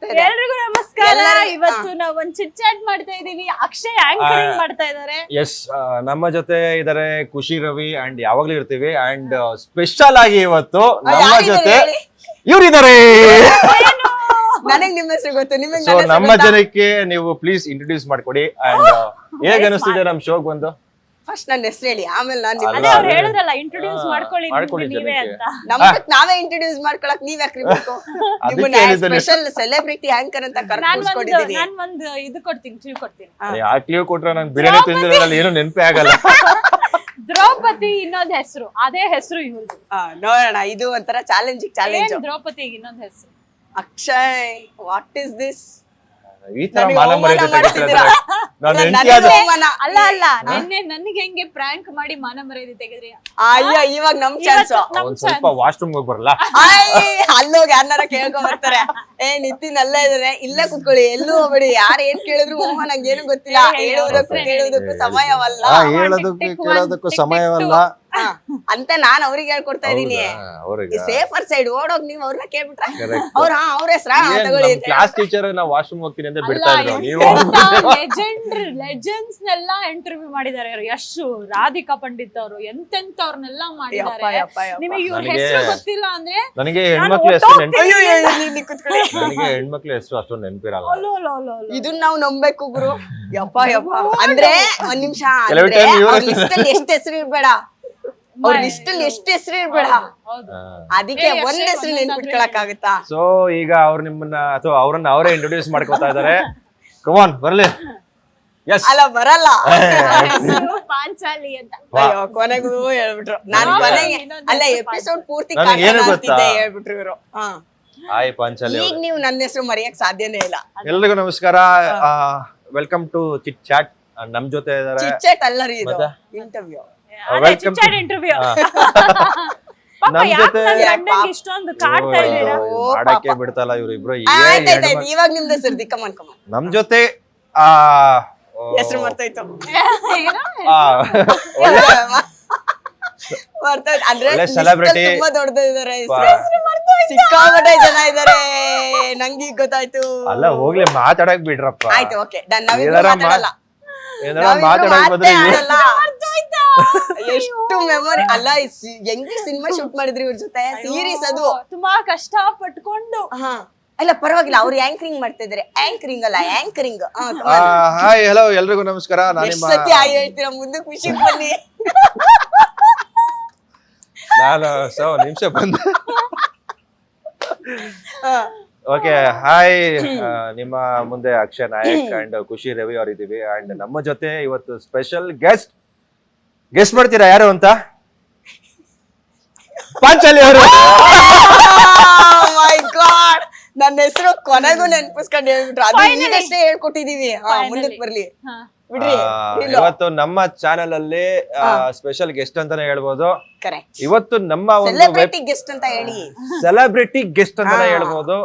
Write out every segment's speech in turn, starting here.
ಆಗ್ತಾ ಇದೆ. ಎಲ್ರಿಗೂ ನಮಸ್ಕಾರ. ಇವತ್ತು ನಾವು ಒಂದು ಚಿಟ್ ಚಾಟ್ ಮಾಡ್ತಾ ಇದೀವಿ. ಅಕ್ಷಯ್ ಆಂಕರಿಂಗ್ ಮಾಡ್ತಾ ಇದ್ದಾರೆ. ಎಸ್, ನಮ್ಮ ಜೊತೆ ಇದಾರೆ ಖುಷಿ ರವಿ ಅಂಡ್ ಯಾವಾಗ್ಲೂ ಇರ್ತೀವಿ. ಅಂಡ್ ಸ್ಪೆಷಲ್ ಆಗಿ ಇವತ್ತು ನಮ್ಮ ಜೊತೆ ಇವ್ರಿದ್ದಾರೆ. ನನಗ್ ನಿಮ್ಮ ಹೆಸರು ಗೊತ್ತು, ನಿಮಗೆ ಸೊ ನಮ್ಮ ಜನಕ್ಕೆ ನೀವು ಪ್ಲೀಸ್ ಇಂಟ್ರೊಡ್ಯೂಸ್ ಮಾಡ್ಕೊಡಿ. ಅಂಡ್ ಹೇಗ್ ಅನಿಸ್ತಿದೆ ನಮ್ ಶೋಗ್ ಬಂದು? ಫಸ್ಟ್ ನನ್ನ ಹೆಸರು ಹೇಳಿ, ಆಮೇಲೆ ನಾನು ಅದೇ ಅವ್ರು ಹೇಳಿದ್ರಲ್ಲ ಇಂಟ್ರೊಡ್ಯೂಸ್ ಮಾಡ್ಕೊಳ್ಳಿ ನೀವೇ ಅಂತ. ನಮ್ದಕ್ ನಾವೇ ಇಂಟ್ರೊಡ್ಯೂಸ್ ಮಾಡ್ಕೊಳಕ್ ನೀವ್ ಯಾಕ್ರಿ ಬೇಕು? ನಿಮ್ಮನ್ನ ಸ್ಪೆಷಲ್ ಸೆಲೆಬ್ರಿಟಿ ಆಂಕರ್ ಅಂತ ಕರ್ಕೊಂಡ್ಕೊಂಡಿದೀನಿ. ನಾನ್ ಒಂದು ಇದು ಕೊಡ್ತೀನಿ, ಕ್ಲೂ ಕೊಡ್ತೀನಿ. ಆ ಕ್ಲೂ ಕೊಟ್ರೆ ನಂಗೆ ಬಿರಿಯಾನಿ ತಿಂದಿರೋದ್ರಲ್ಲಿ ಏನು ನೆನಪೇ ಆಗಲ್ಲ. ದ್ರೌಪದಿ ಇನ್ನೊಂದ್ ಹೆಸರು, ಅದೇ ಹೆಸರು ಇವ್ರದ್ದು. ನೋಡೋಣ, ಇದು ಒಂಥರ ಚಾಲೆಂಜಿಂಗ್ ಚಾಲೆಂಜ್. ದ್ರೌಪದಿಗೆ ಇನ್ನೊಂದ್ ಹೆಸರು ಅಕ್ಷಯ್. What is this? ಈ ತರ ಮಾನ ಮರ್ಯಾದೆ ತೆಗಿತಿದ್ರೆ ನಾನು ಅಲ್ಲ ಅಲ್ಲ, ನಿನ್ನೆ ನನಗೆ ಹೆಂಗೆ ಪ್ರಾಂಕ್ ಮಾಡಿ ಮಾನ ಮರ್ಯಾದೆ ತೆಗೆದ್ರಿ? ಅಯ್ಯ, ಇವಾಗ ನಮ್ ಚಾನ್ಸ್. ಒಂದ್ ಸ್ವಲ್ಪ ವಾಶ್ರೂಮ್ ಹೋಗಿ ಬರಲ್ಲ? ಅಲ್ಲೋಗಿ ಯಾರನ್ನಾರ ಕೇಳ್ಕೊಂಡ್ ಬರ್ತಾರೆ. ನಿತಿನ್ ಅಲ್ಲೇ ಇದಾರೆ, ಇಲ್ಲೇ ಕುತ್ಕೊಳ್ಳಿ, ಎಲ್ಲೂ ಹೋಗ್ಬೇಡಿ, ಯಾರು ಏನ್ ಕೇಳಿದ್ರು ನಂಗೆ ಏನು ಗೊತ್ತಿಲ್ಲ, ಹೇಳುವುದಕ್ಕೂ ಕೇಳುವುದಕ್ಕೂ ಸಮಯವಲ್ಲ, ಹೇಳೋದಕ್ಕೂ ಕೇಳೋದಕ್ಕೂ ಸಮಯವಲ್ಲ ಅಂತ ನಾನ್ ಅವ್ರಿಗೆ ಹೇಳ್ಕೊಡ್ತಾ ಇದೀನಿ. ಸೇಫರ್ ಸೈಡ್ ಓಡೋಗ್ ನೀವ್ ಅವ್ರನ್ನ ಕೇಳ್ಬಿಟ್ರೆ ಅವ್ರ ಹೆಸರ ತಗೊಳ್ಳಿ. ಕ್ಲಾಸ್ ಟೀಚರ್ ನಾವು ವಾಶ್ರೂಮ್ ಹೋಗ್ತೀನಿ ಅಂತ ಬಿಡ್ತಾ ಇದ್ರು. ನೀವು ಲೆಜೆಂಡ್ಸ್ ನೆಲ್ಲ ಇಂಟರ್ವ್ಯೂ ಮಾಡಿದ್ದಾರೆ. ಯಶ್, ರಾಧಿಕಾ ಪಂಡಿತ್ ಅವರು ಎಂತೆಂತವ್ರನ್ನೆಲ್ಲ ಮಾಡಿದ್ದಾರೆ. ನಿಮಗೆ ಇವ್ರ ಹೆಸರು ಗೊತ್ತಿಲ್ಲ ಅಂದ್ರೆ? ನನಗೆ ಹೆಣ್ಮಕ್ಳು ಹೆಸರು ನನಗೆ ಹೆಣ್ಮಕ್ಳು ಹೆಸರು ಅಷ್ಟೊಂದು ನೆನಪಿರಲ್ಲ. ಇದನ್ನ ನಾವು ನಂಬೇಕು ಗುರು. ಯಪ್ಪ ಯಪ್ಪ ಅಂದ್ರೆ ಒಂದ್ ನಿಮಿಷ, ಎಷ್ಟ್ ಹೆಸರು ಇರ್ಬೇಡ, ಅವ್ರ ಲಿಸ್ಟಲ್ಲಿ ಎಷ್ಟು ಹೆಸರು ಇರ್ಬೇಡ, ಅದಕ್ಕೆ ಒಂದ್ ಹೆಸರು ನೆನ್ಪಿಟ್ಕೊಳಕ್ ಆಗುತ್ತಾ? ಸೊ ಈಗ ಅವ್ರು ನಿಮ್ಮನ್ನ ಅಥವಾ ಅವ್ರನ್ನ ಅವರೇ ಇಂಟ್ರೊಡ್ಯೂಸ್ ಮಾಡ್ಕೊತಾ ಇದಾರೆ. ಕಮ್ ಆನ್, ಬರ್ಲಿ. ಅಲ್ಲ, ಬರಲ್ಲ. ಪಾಂಚಾಲಿ ಅಂತ. ಅಯ್ಯೋ, ಕೊನೆಗೂ ಹೇಳ್ಬಿಟ್ರು. ನಾನ್ ಕೊನೆಗೆ ಅಲ್ಲ, ಎಪಿಸೋಡ್ ಪೂರ್ತಿ ಹೇಳ್ಬಿಟ್ರು ಇವರು. ಹಾಯ್ ಪಾಂಚಾಲಿ. ಈಗ ನೀವು ನನ್ನ ಹೆಸರು ಮರೆಯಕ್ ಸಾಧ್ಯನೇ ಇಲ್ಲ. ಎಲ್ರಿಗೂ ನಮಸ್ಕಾರ. Welcome to Chit Chat. ನಮ್ ಜೊತೆ ಇದಾರೆ. ಚಿಟ್ ಚಾಟ್ ಅಲ್ಲ ರೀ, ಇದು ಇಂಟರ್ವ್ಯೂ. Welcome to interview. ನಮ್ ಜೊತೆ ಇಷ್ಟೊಂದು ಕಾಡ್ತಾ ಇದ್ದೀರಾ? ಮಾಡಕ್ಕೆ ಬಿಡ್ತಲ್ಲ ಇವ್ರು ಇಬ್ರು. ಇವಾಗ ನಿಮ್ದು ಹೆಸರು ಕಮನ್ ಕಮನ್. ನಮ್ ಜೊತೆ ಹೆಸರು ಮರ್ತೋಯ್ತು. ಅಂದ್ರೆ ಸೆಲೆಬ್ರಿಟಿ ತುಂಬಾ ದೊಡ್ಡದಿದ್ದಾರೆ, ಸಿಕ್ಕಾಪಟ್ಟೆ ಜನ ಇದಾರೆ. ನಂಗೆ ಈಗ ಗೊತ್ತಾಯ್ತು. ಅಲ್ಲ ಹೋಗ್ಲಿ, ಮಾತಾಡಕ್ ಬಿಡ್ರಪ್ಪ. ಆಯ್ತು, ಓಕೆ ಡನ್. ಮಾತಾಡಲ್ಲ, ಮಾತಾಡಕ್ ಬಂದ್ರೆ ಎಷ್ಟು ಮೆಮೊರಿ. ಅಲ್ಲ, ಹೆಂಗೆ ಸಿನಿಮಾ ಶೂಟ್ ಮಾಡಿದ್ರಿ ಇವ್ರ ಜೊತೆ? ಸೀರೀಸ್ ಅದು ತುಂಬಾ ಕಷ್ಟ ಪಟ್ಕೊಂಡು. ಅಲ್ಲ ಪರವಾಗಿಲ್ಲ, ಅವ್ರು ಆಂಕರಿಂಗ್ ಮಾಡ್ತಾ ಇದಾರೆ. ಆಂಕರಿಂಗ್ ಅಲ್ಲ, ಆಂಕರಿಂಗ್. ಹಾಯ್, ಹಲೋ, ಎಲ್ರಿಗೂ ನಮಸ್ಕಾರ. ಸತಿ ಆಯ್ ಹೇಳ್ತೀರಾ, ಮುಂದಕ್ಕೆ ವಿಷಯಕ್ಕೆ ಬನ್ನಿ. ನಾನು ನಿಮಿಷ ಬಂದೆ. ಓಕೆ, ಹಾಯ್, ನಿಮ್ಮ ಮುಂದೆ ಅಕ್ಷಯ್ ನಾಯಕ್ ಅಂಡ್ ಖುಷಿ ರವಿ ಅವ್ರು ಇದೀವಿ. ಅಂಡ್ ನಮ್ಮ ಜೊತೆ ಇವತ್ತು ಸ್ಪೆಷಲ್ ಗೆಸ್ಟ್ ಮಾಡ್ತೀರಾ ಯಾರು ಅಂತ? ಪಾಂಚಾಲಿ ಅವರು. ಮೈ ಗಾಡ್, ನನ್ನ ಹೆಸರು ಕೊನೆಗೂ ನೆನ್ಪಿಸ್ಕೊಂಡು ಹೇಳ್ಬಿಟ್ರು. ಅದು ಈಗಷ್ಟೇ ಹೇಳ್ಕೊಟ್ಟಿದೀವಿ. ಮುಂದಕ್ಕೆ ಬರ್ಲಿ ಬಿಡ್ರಿ. ಇವತ್ತು ನಮ್ಮ ಚಾನೆಲ್ ಅಲ್ಲಿ ಸ್ಪೆಷಲ್ ಗೆಸ್ಟ್ ಅಂತಾನೆ ಹೇಳ್ಬೋದು. ಕರೆಕ್ಟ್. ಇವತ್ತು ನಮ್ಮ ಒಂದು ಸೆಲೆಬ್ರಿಟಿ ಗೆಸ್ಟ್ ಅಂತ ಹೇಳಿ, ಸೆಲೆಬ್ರಿಟಿ ಗೆಸ್ಟ್ ಅಂತಾನೆ ಹೇಳ್ಬೋದು.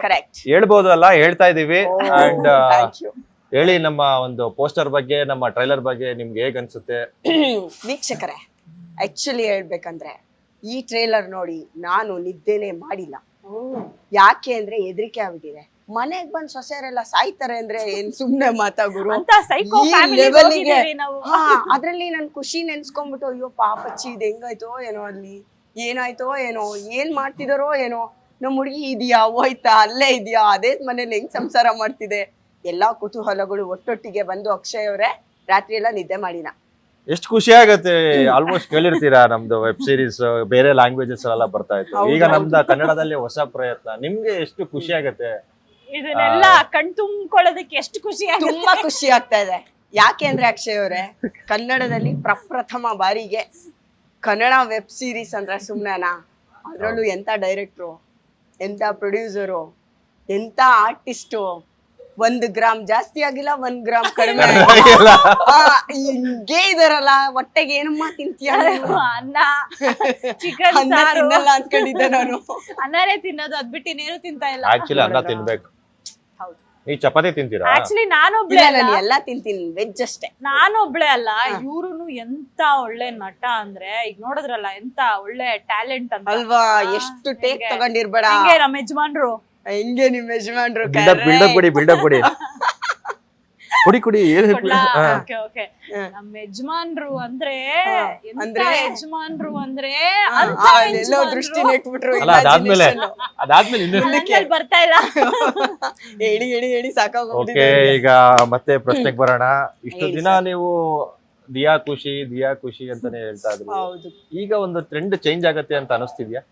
ಹೇಳ್ಬೋದು ಅಲ್ಲ, ಹೇಳ್ತಾ ಇದೀವಿ. ಅಂಡ್ ಹೇಳಿ, ನಮ್ಮ ಒಂದು ಪೋಸ್ಟರ್ ಬಗ್ಗೆ, ನಮ್ಮ ಟ್ರೈಲರ್ ಬಗ್ಗೆ ನಿಮ್ಗೆ ಹೇಗ್ ಅನ್ಸುತ್ತೆ? ವೀಕ್ಷಕರೇ, ಆಕ್ಚುಲಿ ಹೇಳ್ಬೇಕಂದ್ರೆ ಈ ಟ್ರೈಲರ್ ನೋಡಿ ನಾನು ನಿದ್ದೆನೆ ಮಾಡಿಲ್ಲ. ಯಾಕೆ ಅಂದ್ರೆ ಹೆದರಿಕೆ ಆಗ್ಬಿಟ್ಟಿದೆ. ಮನೆಗ್ ಬಂದ್ ಸೊಸೆಯರೆಲ್ಲ ಸಾಯ್ತಾರೆ ಅಂದ್ರೆ ಏನ್ ಸುಮ್ನೆ ಮಾತಾಗುರು. ಅದ್ರಲ್ಲಿ ನನ್ ಖುಷಿ ನೆನ್ಸ್ಕೊಂಡ್ಬಿಟ್ಟು, ಅಯ್ಯೋ ಪಾಪಚ್ಚಿ, ಇದು ಹೆಂಗಾಯ್ತೋ ಏನೋ, ಅಲ್ಲಿ ಏನಾಯ್ತೋ ಏನೋ, ಏನ್ ಮಾಡ್ತಿದಾರೋ ಏನೋ, ನಮ್ ಹುಡುಗಿ ಇದೆಯಾ, ಹೋಯ್ತಾ, ಅಲ್ಲೇ ಇದೆಯಾ, ಅದೇ ಮನೇಲಿ ಹೆಂಗ್ ಸಂಸಾರ ಮಾಡ್ತಿದೆ, ಎಲ್ಲಾ ಕುತೂಹಲಗಳು ಒಟ್ಟೊಟ್ಟಿಗೆ ಬಂದು ಅಕ್ಷಯ್ ಅವರೇ ರಾತ್ರಿ ಎಲ್ಲ ನಿದ್ದೆ ಮಾಡಿನ. ಎಷ್ಟು ಖುಷಿ ಆಗತ್ತೆ. ಆಲ್ಮೋಸ್ಟ್ ಕೇಳಿರ್ತೀರಾ, ನಮ್ದು ವೆಬ್ ಸೀರೀಸ್ ಬೇರೆ ಲ್ಯಾಂಗ್ವೇಜಸ್ ಎಲ್ಲ ಬರ್ತಾ ಇತ್ತು. ಈಗ ನಮ್ದು ಕನ್ನಡದಲ್ಲಿ ಹೊಸ ಪ್ರಯತ್ನ. ನಿಮ್ಗೆ ಎಷ್ಟು ಖುಷಿ ಆಗತ್ತೆ? ಇದನ್ನೆಲ್ಲ ಕಣ್ ತುಂಬಿಕೊಳ್ಳೋದಕ್ಕೆ ಎಷ್ಟು ಖುಷಿ, ತುಂಬಾ ಖುಷಿ ಆಗ್ತಾ ಇದೆ. ಯಾಕೆ ಅಂದ್ರೆ ಅಕ್ಷಯ್ ಅವರೇ, ಕನ್ನಡದಲ್ಲಿ ಪ್ರಪ್ರಥಮ ಬಾರಿಗೆ ಕನ್ನಡ ವೆಬ್ ಸೀರೀಸ್ ಅಂದ್ರೆ ಸುಮ್ನೆನಾ? ಅದ್ರಲ್ಲೂ ಎಂತ ಡೈರೆಕ್ಟ್ರು, ಎಂತ ಪ್ರೊಡ್ಯೂಸರು, ಎಂತ ಆರ್ಟಿಸ್ಟು. 1 ಗ್ರಾಮ್ ಜಾಸ್ತಿ ಆಗಿಲ್ಲ, 1 ಗ್ರಾಮ್ ಕಡಿಮೆ ಆಗಿಲ್ಲ. ಹಿಂಗೇ ಇದಾರಲ್ಲ, ಹೊಟ್ಟೆಗೆ ಏನಮ್ಮ ತಿಂತೀಯ? ಅನ್ನ, ಚಿಕನ್ ತಿನ್ನಲ್ಲ ಅನ್ಕೊಂಡಿದ್ದೆ ನಾನು. ಅನ್ನನೇ ತಿನ್ನೋದು, ಅದ್ ಬಿಟ್ಟು ಇನ್ನೇನು ತಿಂತಾ ಇಲ್ಲ. ಆಕ್ಚುಲಿ ಅನ್ನ ತಿನ್ಬೇಕು. ಈ ಚಪಾತಿ ತಿಂತೀರಾ? ಆಕ್ಚುಲಿ ನಾನೊಬ್ಳೆ ಎಲ್ಲಾ ತಿಂತೀನಿ, ವೆಜ್ ಅಷ್ಟೇ. ನಾನೊಬ್ಳೆ ಅಲ್ಲ, ಇವ್ರುನು ಎಂತ ಒಳ್ಳೆ ನಟ ಅಂದ್ರೆ, ಈಗ ನೋಡಿದ್ರಲ್ಲ ಎಂತ ಒಳ್ಳೆ ಟ್ಯಾಲೆಂಟ್ ಅಂತ ಅಲ್ವಾ? ಎಷ್ಟು ಟೇಕ್ ತಗೊಂಡಿರ್ಬೇಡ. ನಮ್ಮ ಯಜಮಾನ್ರು ಹೆಂಗೆ ನಿಮ್ ಯಜಮಾನ್ರು ಬಿಲ್ಡಪ್ ಕೊಡಿ ಕುಡಿ ಏನ್ ಕೊಡ್ಲಾ? Okay, okay. ನಮ್ಮ ಯಜಮಾನ್ರು ಅಂದ್ರೆ ಎಂತ ಅಂದ್ರೆ? ಯಜಮಾನ್ರು ಅಂದ್ರೆ ಎಲ್ಲೋ ದೃಷ್ಟಿ ನೆಟ್ಬಿಟ್ರು ಅಲ್ಲ ಅದಾದ್ಮೇಲೆ ಇನ್ನು ನನ್ನಲ್ಲಿ ಬರ್ತಾ ಇಲ್ಲ. ಹೇಳಿ ಸಾಕಾಗೋಗ್ಬಿಟ್ಟಿದೆ. ಓಕೆ, ಈಗ ಮತ್ತೆ ಪ್ರಶ್ನೆಗೆ ಬರೋಣ. ಇಷ್ಟು ದಿನ ನೀವು ದಿಯಾ ಖುಷಿ ಅಂತಾನೆ ಹೇಳ್ತಾ ಇದ್ರಿ. ಹೌದು. ಈಗ ಒಂದು ಟ್ರೆಂಡ್ ಚೇಂಜ್ ಆಗತ್ತೆ ಅಂತ ಅನಿಸ್ತಿದ್ಯಾ?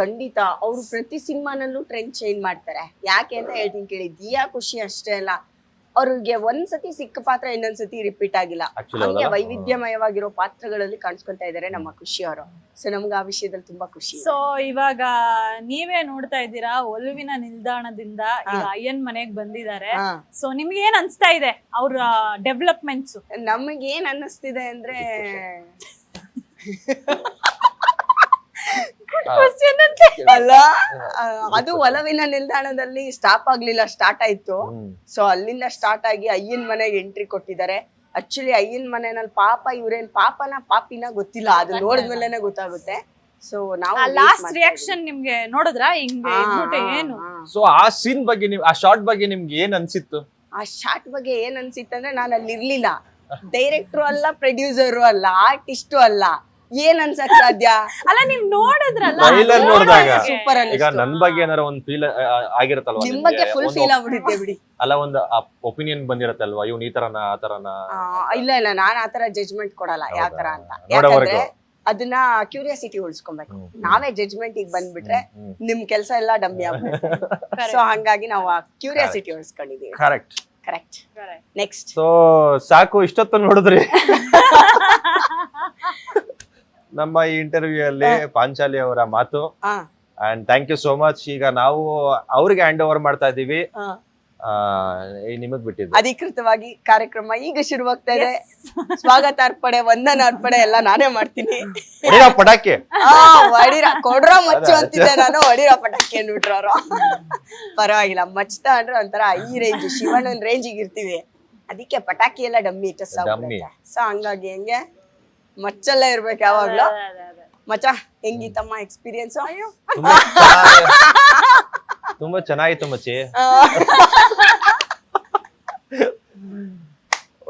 ಖಂಡಿತ ಅವ್ರು ಪ್ರತಿ ಸಿನಿಮಾನಲ್ಲೂ ಟ್ರೆಂಡ್ ಚೇಂಜ್ ಮಾಡ್ತಾರೆ. ಯಾಕೆ ಅಂತ ಹೇಳ್ತೀನಿ ಕೇಳಿ. ದಿಯಾ ಖುಷಿ ಅಷ್ಟೇ ಅಲ್ಲ, ಅವ್ರಿಗೆ ಒಂದ್ಸತಿ ಸಿಕ್ಕ ಪಾತ್ರ ಇನ್ನೊಂದ್ಸತಿ ರಿಪೀಟ್ ಆಗಿಲ್ಲ. Actually ಹಂಗೆ ಹೌದಲ್ಲ? ವೈವಿಧ್ಯಮಯವಾಗಿರೋ ಪಾತ್ರಗಳಲ್ಲಿ ಕಾಣಿಸ್ಕೊಂತಾ ಇದಾರೆ ನಮ್ಮ ಖುಷಿ ಅವರು. ಸೊ ನಮ್ಗೆ ಆ ವಿಷಯದಲ್ಲಿ ತುಂಬಾ ಖುಷಿ. ಸೊ ಇವಾಗ ನೀವೇ ನೋಡ್ತಾ ಇದ್ದೀರಾ, ಒಲುವಿನ ನಿಲ್ದಾಣದಿಂದ ಈಗ ಅಯ್ಯನ್ ಮನೆಗ್ ಬಂದಿದ್ದಾರೆ. ಸೊ ನಿಮ್ಗೆ ಏನ್ ಅನ್ಸ್ತಾ ಇದೆ ಅವ್ರ ಡೆವಲಪ್ಮೆಂಟ್ಸ್? ನಮಗೆ ಏನ್ ಅನ್ನಿಸ್ತಿದೆ ಅಂದ್ರೆ ಅಲ್ಲ, ಅದು ಒಲವಿನ ನಿಲ್ದಾಣದಲ್ಲಿ ಸ್ಟಾಪ್ ಆಗ್ಲಿಲ್ಲ, ಸ್ಟಾರ್ಟ್ ಆಯ್ತು. ಸೊ ಅಲ್ಲಿಂದ ಸ್ಟಾರ್ಟ್ ಆಗಿ ಅಯ್ಯನ್ ಮನೆಗೆ ಎಂಟ್ರಿ ಕೊಟ್ಟಿದ್ದಾರೆ. ಆಕ್ಚುಲಿ ಅಯ್ಯನ್ ಮನೆಯಲ್ಲಿ ಪಾಪ ಇವ್ರೇನ್ ಪಾಪಿನ ಗೊತ್ತಿಲ್ಲ, ಅದು ನೋಡಿದ್ಮೇಲೆನೆ ಗೊತ್ತಾಗುತ್ತೆ. ಸೊ ನಾವು ಲಾಸ್ಟ್ ರಿಯಾಕ್ಷನ್ ನಿಮ್ಗೆ ನೋಡಿದ್ರ ಹಿಂಗೆ ಏನು? ಸೊ ಆ ಸೀನ್ ಬಗ್ಗೆ ಆ ಶಾರ್ಟ್ ಬಗ್ಗೆ ನಿಮ್ಗೆ ಏನ್ ಅನ್ಸಿತ್ತು? ಆ ಶಾರ್ಟ್ ಬಗ್ಗೆ ಏನ್ ಅನ್ಸಿತ್ತಂದ್ರೆ, ನಾನು ಅಲ್ಲಿ ಇರ್ಲಿಲ್ಲ. ಡೈರೆಕ್ಟ್ರು ಅಲ್ಲ, ಪ್ರೊಡ್ಯೂಸರು ಅಲ್ಲ, ಆರ್ಟಿಸ್ಟು ಅಲ್ಲ, ಏನ್ ಅನ್ಸಕ್ ಸಾಧ್ಯ? ಅಲ್ಲ ನೀವ್ ನೋಡಿದ್ರಲ್ಲ, ಟ್ರೈಲರ್ ನೋಡಿದಾಗ ಸೂಪರ್ ಈಗ ನನ್ ಬಗ್ಗೆ ಏನಾರ ಒಂದ್ ಫೀಲ್ ಆಗಿರತ್ತಲ್ವಾ? ನಿಮ್ ಬಗ್ಗೆ ಫುಲ್ ಫೀಲ್ ಆಗ್ಬಿಡುತ್ತೆ ಬಿಡಿ. ಅಲ್ಲ, ಒಂದು ಒಪಿನಿಯನ್ ಬಂದಿರತ್ತಲ್ವಾ, ಇವ್ನ ಈ ತರನ ಆ ತರನ? ಇಲ್ಲ ನಾನ್ ಆತರ ಜಜ್ಮೆಂಟ್ ಕೊಡಲ್ಲ ಯಾವ ತರ ಅಂತ. ನೋಡೋವರೆಗೂ ಯಾಕಂದ್ರೆ ಅದನ್ನ ಕ್ಯೂರಿಯಾಸಿಟಿ ಉಳಿಸ್ಕೊಬೇಕು. ನಾವೇ ಜಜ್ಮೆಂಟ್ ಈಗ ಬಂದ್ಬಿಟ್ರೆ ನಿಮ್ ಕೆಲ್ಸ ಎಲ್ಲ ಡಮ್ಮಿ ಆಗ್ಬಿಡುತ್ತೆ. ಸೊ ಹಂಗಾಗಿ ನಾವು ಆ ಕ್ಯೂರಿಯಾಸಿಟಿ ಉಳಿಸ್ಕೊಂಡಿದೀವಿ. ಕರೆಕ್ಟ್. ನೆಕ್ಸ್ಟ್. ಸೊ ಸಾಕು, ಇಷ್ಟೊತ್ತು ನೋಡಿದ್ರಿ ನಮ್ಮ ಈ ಇಂಟರ್ವ್ಯೂ ಅಲ್ಲಿ ಪಾಂಚಾಲಿ ಅವರ ಮಾತು. And thank you so much. ಈಗ ನಾವು ಅವ್ರಿಗೆ ಹ್ಯಾಂಡ್ ಓವರ್ ಮಾಡ್ತಾ ಇದೀವಿ, ನಿಮಗ್ ಬಿಟ್ಟಿದ್ದು. ಅಧಿಕೃತವಾಗಿ ಕಾರ್ಯಕ್ರಮ ಈಗ ಶುರುವಾಗ್ತಾ ಇದೆ. ಸ್ವಾಗತ ಅರ್ಪಣೆ, ವಂದನ ಅರ್ಪಣೆ ಎಲ್ಲ ನಾನೇ ಮಾಡ್ತೀನಿ. ಪಟಾಕಿ ಕೊಡ್ರ ಮಚ್ಚು ಅಂತಿದ್ದೆ ನಾನು, ಹೊಡಿರೋ ಪಟಾಕಿ ಅಂದ್ಬಿಟ್ರು ಅವರು. ಪರವಾಗಿಲ್ಲ, ಮಚ್ತಾ ಅಂದ್ರೆ ಒಂಥರ ಈ ರೇಂಜ್, ಶಿವಣ್ಣನ್ ರೇಂಜಿಗೆ ಇರ್ತೀವಿ, ಅದಕ್ಕೆ ಪಟಾಕಿ ಎಲ್ಲ ಡಮ್ಮಿ ಟಸ್ ಆಗ್ಬಿಡುತ್ತೆ. ಸೊ ಹಂಗಾಗಿ ಹೆಂಗೆ ಮಚ್ಚಲ್ಲೇ ಇರ್ಬೇಕು ಯಾವಾಗ್ಲೂ. ಮಚ್ಚ ಹೆಂಗಿತ್ತಮ್ಮ ಎಕ್ಸ್ಪೀರಿಯನ್ಸ್? ತುಂಬಾ ಚೆನ್ನಾಗಿತ್ತು ಮಚ್ಚಿ,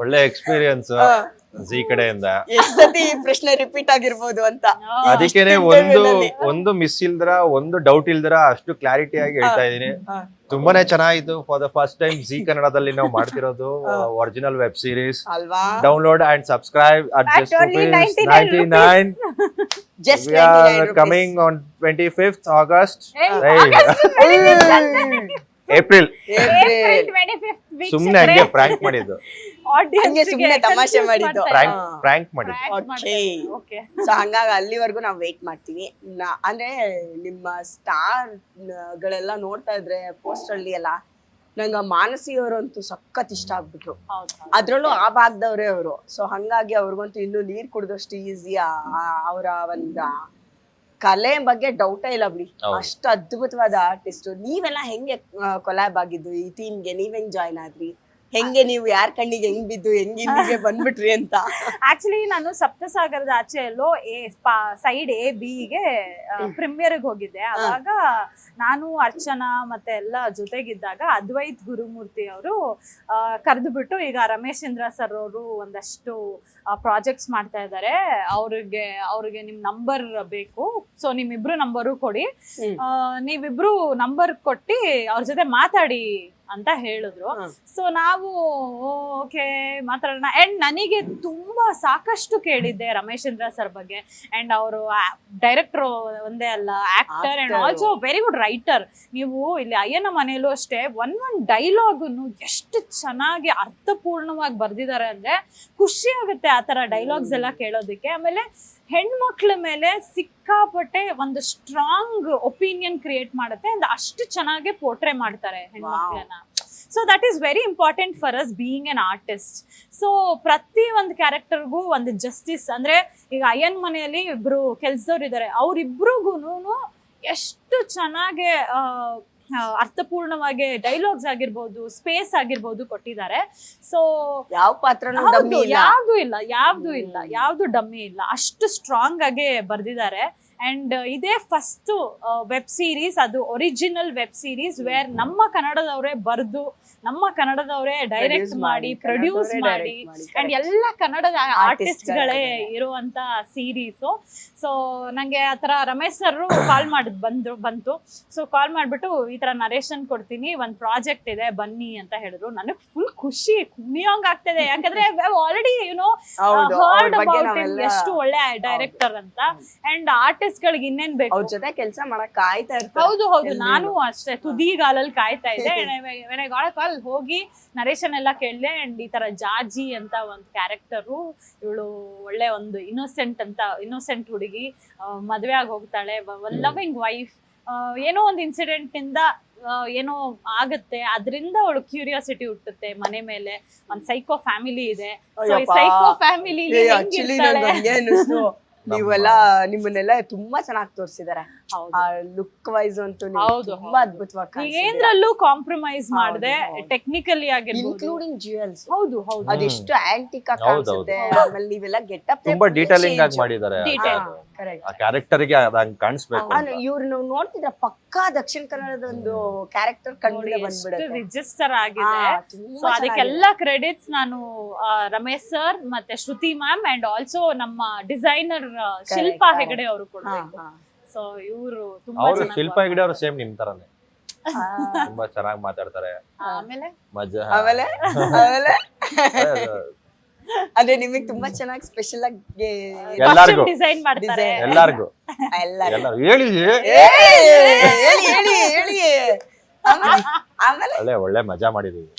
ಒಳ್ಳೆ ಎಕ್ಸ್ಪೀರಿಯನ್ಸ್ ಜಿ ಕಡೆಯಿಂದ. ಎಷ್ಟ್ ಸತಿ ಈ ಪ್ರಶ್ನೆ ರಿಪೀಟ್ ಆಗಿರ್ಬೋದು ಅಂತ. ಅದಕ್ಕೇನೆ ಒಂದು ಮಿಸ್ ಇಲ್ದ್ರ, ಒಂದು ಡೌಟ್ ಇಲ್ದ್ರ ಅಷ್ಟು ಕ್ಲಾರಿಟಿ ಆಗಿ ಹೇಳ್ತಾ ಇದೀನಿ. ತುಂಬಾನೇ ಚೆನ್ನಾಗಿತ್ತು. For the first time G ಕನ್ನಡದಲ್ಲಿ ನಾವು ಮಾಡ್ತಿರೋದು ಒರಿಜಿನಲ್ ವೆಬ್ ಸೀರೀಸ್. ಅಲ್ವಾ? Download and subscribe at just ₹99. Just We are coming on 25th August. April. ಸುಮ್ನೆ ಹಂಗೆ ಪ್ರಾಂಕ್ ಮಾಡಿದ್ದು, ಹಂಗೆ ಸುಮ್ನೆ ತಮಾಷೆ ಮಾಡಿದ್ದು, ಪ್ರಾಂಕ್ ಮಾಡಿದ್ದು. ಸೊ ಹಂಗಾಗಿ ಅಲ್ಲಿವರೆಗೂ ನಾವು ವೇಟ್ ಮಾಡ್ತೀವಿ. ಅಂದ್ರೆ ನಿಮ್ಮ ಸ್ಟಾರ್ ಗಳೆಲ್ಲ ನೋಡ್ತಾ ಇದ್ರೆ ಪೋಸ್ಟರ್ ಅಲ್ಲಿ ಎಲ್ಲ, ನಂಗ ಮಾನಸಿ ಅವರಂತೂ ಸಖತ್ ಇಷ್ಟ ಆಗ್ಬಿಟ್ರು. ಅದ್ರಲ್ಲೂ ಆ ಭಾಗದವ್ರೆ ಅವರು. ಸೊ ಹಂಗಾಗಿ ಅವ್ರಿಗಂತೂ ಇನ್ನೂ ನೀರ್ ಕುಡ್ದಷ್ಟು ಈಸಿ. ಅವರ ಒಂದ ಕಲೆ ಬಗ್ಗೆ ಡೌಟೇ ಇಲ್ಲ ಬಿಡಿ, ಅಷ್ಟು ಅದ್ಭುತವಾದ ಆರ್ಟಿಸ್ಟ್. ನೀವೆಲ್ಲ ಹೆಂಗೆ ಕೊಲಾಬ್ ಆಗಿದ್ದು ಈ ಟೀಮ್ಗೆ? ನೀವ್ ಹೆಂಗ್ ಜಾಯ್ನ್ ಆದ್ರಿ? ಹೆಂಗೆ ನೀವು ಯಾರ ಕಣ್ಣಿಗೆ ಹೆಂಗ್ ಬಿದ್ದು ಹೆಂಗ್ ಇಲ್ಲಿಗೆ ಬಂದ್ಬಿಟ್ರಿ ಅಂತ? ಆಕ್ಚುಲಿ ನಾನು ಸಪ್ತಸಾಗರದ ಆಚೆ ಎಲ್ಲೋ ಸೈಡ್ A-B-ಗೆ ಪ್ರೀಮಿಯರ್ಗೆ ಹೋಗಿದ್ದೆ. ಅವಾಗ ನಾನು ಅರ್ಚನಾ ಮತ್ತೆ ಎಲ್ಲ ಜೊತೆಗಿದ್ದಾಗ ಅದ್ವೈತ್ ಗುರುಮೂರ್ತಿ ಅವರು ಕರೆದು ಬಿಟ್ಟು, ಈಗ ರಮೇಶ್ ಚಂದ್ರ ಸರ್ ಅವರು ಒಂದಷ್ಟು ಪ್ರಾಜೆಕ್ಟ್ಸ್ ಮಾಡ್ತಾ ಇದ್ದಾರೆ, ಅವ್ರಿಗೆ ನಿಮ್ ನಂಬರ್ ಬೇಕು, ಸೊ ನಿಮ್ಮಿಬ್ರು ನಂಬರು ಕೊಡಿ, ನೀವಿಬ್ರು ನಂಬರ್ ಕೊಟ್ಟು ಅವ್ರ ಜೊತೆ ಮಾತಾಡಿ ಅಂತ ಹೇಳಿದ್ರು. ಸೊ ನಾವು ಓಕೆ ಮಾತಾಡೋಣ. ಅಂಡ್ ನನಗೆ ತುಂಬಾ ಸಾಕಷ್ಟು ಕೇಳಿದ್ದೆ ರಮೇಶ್ ಚಂದ್ರ ಸರ್ ಬಗ್ಗೆ. ಅಂಡ್ ಅವರು ಡೈರೆಕ್ಟರ್ ಒಂದೇ ಅಲ್ಲ, actor and also very good writer. ನೀವು ಇಲ್ಲಿ ಅಯ್ಯನ ಮನೆಯಲ್ಲೂ ಅಷ್ಟೇ ಒಂದೊಂದು ಡೈಲಾಗನ್ನು ಎಷ್ಟು ಚೆನ್ನಾಗಿ ಅರ್ಥಪೂರ್ಣವಾಗಿ ಬರ್ದಿದ್ದಾರೆ ಅಂದ್ರೆ ಖುಷಿ ಆಗುತ್ತೆ ಆ ತರ ಡೈಲಾಗ್ಸ್ ಎಲ್ಲ ಕೇಳೋದಕ್ಕೆ. ಆಮೇಲೆ ಹೆಣ್ಮಕ್ಳ ಮೇಲೆ ಸಿಕ್ಕಾಪಟ್ಟೆ ಒಂದು ಸ್ಟ್ರಾಂಗ್ ಒಪಿನಿಯನ್ ಕ್ರಿಯೇಟ್ ಮಾಡುತ್ತೆ, ಅಂಡ್ ಅಷ್ಟು ಚೆನ್ನಾಗಿ ಪೋರ್ಟ್ರೇ ಮಾಡ್ತಾರೆ ಹೆಣ್ಮಕ್ಳನ್ನ. So that is very important for us being an artist. So ಪ್ರತಿ ಒಂದು ಕ್ಯಾರೆಕ್ಟರ್ಗೂ ಒಂದು ಜಸ್ಟಿಸ್. ಅಂದ್ರೆ ಈಗ ಅಯ್ಯನ್ ಮನೆಯಲ್ಲಿ ಇಬ್ರು ಕೆಲ್ಸದವ್ರು ಇದ್ದಾರೆ, ಅವ್ರಿಬ್ರಿಗೂನು ಎಷ್ಟು ಚೆನ್ನಾಗಿ ಅರ್ಥಪೂರ್ಣವಾಗಿ ಡೈಲಾಗ್ಸ್ ಆಗಿರ್ಬೋದು, ಸ್ಪೇಸ್ ಆಗಿರ್ಬೋದು ಕೊಟ್ಟಿದ್ದಾರೆ. ಸೊ ಯಾವ ಪಾತ್ರನೂ ಯಾವ್ದು ಡಮ್ಮಿ ಇಲ್ಲ, ಅಷ್ಟು ಸ್ಟ್ರಾಂಗ್ ಆಗಿ ಬರ್ದಿದ್ದಾರೆ. ಅಂಡ್ ಇದೇ ಫಸ್ಟ್ ವೆಬ್ ಸೀರೀಸ್, ಅದು ಒರಿಜಿನಲ್ ವೆಬ್ ಸೀರೀಸ್ ವೇರ್ ನಮ್ಮ ಕನ್ನಡದವರೇ ಬರೆದು ನಮ್ಮ ಕನ್ನಡದವರೇ ಡೈರೆಕ್ಟ್ ಮಾಡಿ ಪ್ರೊಡ್ಯೂಸ್ ಮಾಡಿ ಅಂಡ್ ಎಲ್ಲ ಕನ್ನಡದ ಆರ್ಟಿಸ್ಟ್ಗಳೇ ಇರುವಂತ ಸೀರೀಸು. ಸೊ ನಂಗೆ ಆತರ ರಮೇಶ್ ಸರ್ ಕಾಲ್ ಮಾಡಿದ್ ಬಂತು. ಸೊ ಕಾಲ್ ಮಾಡ್ಬಿಟ್ಟು ಈ ತರ ನರೇಶನ್ ಕೊಡ್ತೀನಿ, ಒಂದ್ ಪ್ರಾಜೆಕ್ಟ್ ಇದೆ ಬನ್ನಿ ಅಂತ ಹೇಳಿದ್ರು. ನನಗ್ ಫುಲ್ ಖುಷಿ ಕುಣಿಯೋಂಗ್ ಆಗ್ತಿದೆ, ಯಾಕಂದ್ರೆ ಆಲ್ರೆಡಿ ಹರ್ಡ್ ಅಬೌಟ್ ಎಷ್ಟು ಒಳ್ಳೆ ಡೈರೆಕ್ಟರ್ ಅಂತ. ಅಂಡ್ ಆರ್ಟಿಸ್ಟ್ ಗಳಿಗೆ ಇನ್ನೇನ್ ಬೇಕು, ಅವ್ರ ಜೊತೆ ಕೆಲಸ ಮಾಡಕ್ ಕಾಯ್ತಾ ಇರ್ತಾರೆ. ಹೌದು ನಾನು ಅಷ್ಟೇ ತುದಿಗಾಲಲ್ಲಿ ಕಾಯ್ತಾ ಇದ್ದೆ. ಕಾಲ್ ಹೋಗಿ ನರೇಶನ್ ಎಲ್ಲ ಕೇಳಿದೆ. ಅಂಡ್ ಈ ತರ ಜಾರ್ಜಿ ಅಂತ ಒಂದು ಕ್ಯಾರೆಕ್ಟರು, ಇವಳು ಒಳ್ಳೆ ಒಂದು ಇನ್ನೋಸೆಂಟ್ ಹುಡುಗಿ, ಮದ್ವೆ ಆಗಿ ಹೋಗ್ತಾಳೆ, ಲವಿಂಗ್ ವೈಫ್, ಏನೋ ಒಂದು ಇನ್ಸಿಡೆಂಟ್ ಇಂದ ಏನೋ ಆಗತ್ತೆ, ಅದರಿಂದ ಅವಳು ಕ್ಯೂರಿಯಾಸಿಟಿ ಹುಟ್ಟುತ್ತೆ ಮನೆ ಮೇಲೆ. ಒಂದ್ ಸೈಕೋ ಫ್ಯಾಮಿಲಿ ಇದೆ. ಸೈಕೋ ಫ್ಯಾಮಿಲಿ ನೀವೆಲ್ಲ ನಿಮ್ಮನ್ನೆಲ್ಲ ತುಂಬಾ ಚೆನ್ನಾಗಿ ತೋರಿಸಿದಾರೆ. ಲುಕ್ ವೈಸ್ ಅಂತೂ ತುಂಬಾ ಅದ್ಭುತವಾಗಿ ಏನ್ರಲ್ಲೂ ಕಾಂಪ್ರಮೈಸ್ ಮಾಡಿದೆ, ಟೆಕ್ನಿಕಲಿ ಆಗಿರ್ಬೋದು, ಇನ್ಕ್ಲೂಡಿಂಗ್ ಜ್ಯುವೆಲ್ಸ್. ಹೌದು ಅದೆಷ್ಟು ಆಂಟಿಕ್ ಆಗಿ ಕಾಣಿಸುತ್ತೆ. ಆಮೇಲೆ ನೀವೆಲ್ಲ ಗೆಟಪ್ ತುಂಬಾ ಡೀಟೇಲಿಂಗ್ ಆಗಿ ಮಾಡಿದ್ದಾರೆ. ಆ ಕ್ಯಾರೆಕ್ಟರ್ ಗೆ ಅದಂಗ್ ಕಾಣಿಸ್ಬೇಕು. ಇವ್ರನ್ನ ನೋಡ್ತಿದ್ರೆ ಪಕ್ಕಾ ದಕ್ಷಿಣ ಕನ್ನಡದ ಒಂದು ಕ್ಯಾರೆಕ್ಟರ್ ಕಣ್ಣಿಗೆ ಬಂದ್ಬಿಡುತ್ತೆ, ರಿಜಿಸ್ಟರ್ ಆಗಿದೆ. ಸೊ ಅದಕ್ಕೆಲ್ಲ ಕ್ರೆಡಿಟ್ಸ್ ನಾನು ರಮೇಶ್ ಸರ್ ಮತ್ತೆ ಶ್ರುತಿ ಮ್ಯಾಮ್ ಅಂಡ್ ಆಲ್ಸೋ ನಮ್ಮ ಡಿಸೈನರ್ ಶಿಲ್ಪಾ ಹೆಗಡೆ ಅವರು ಕೊಡ್ಬೇಕು. ಸೊ ಇವರು ತುಂಬಾ ಅವರು ಶಿಲ್ಪಾ ಹೆಗಡೆ ಅವರು ಸೇಮ್ ನಿಮ್ ತರನೇ ತುಂಬಾ ಚೆನ್ನಾಗಿ ಮಾತಾಡ್ತಾರೆ. ಆಮೇಲೆ ಮಜಾ ಆಮೇಲೆ ಅಂದ್ರೆ ನಿಮಗೆ ತುಂಬಾ ಚೆನ್ನಾಗಿ ಸ್ಪೆಷಲ್ ಆಗಿ ಎಲ್ಲಾರ್ಗು ಡಿಸೈನ್ ಮಾಡ್ತಾರೆ. ಎಲ್ಲಾರ್ಗು ಹೇಳಿ ಆಮೇಲೆ ಒಳ್ಳೆ ಮಜಾ ಮಾಡಿದೀವಿ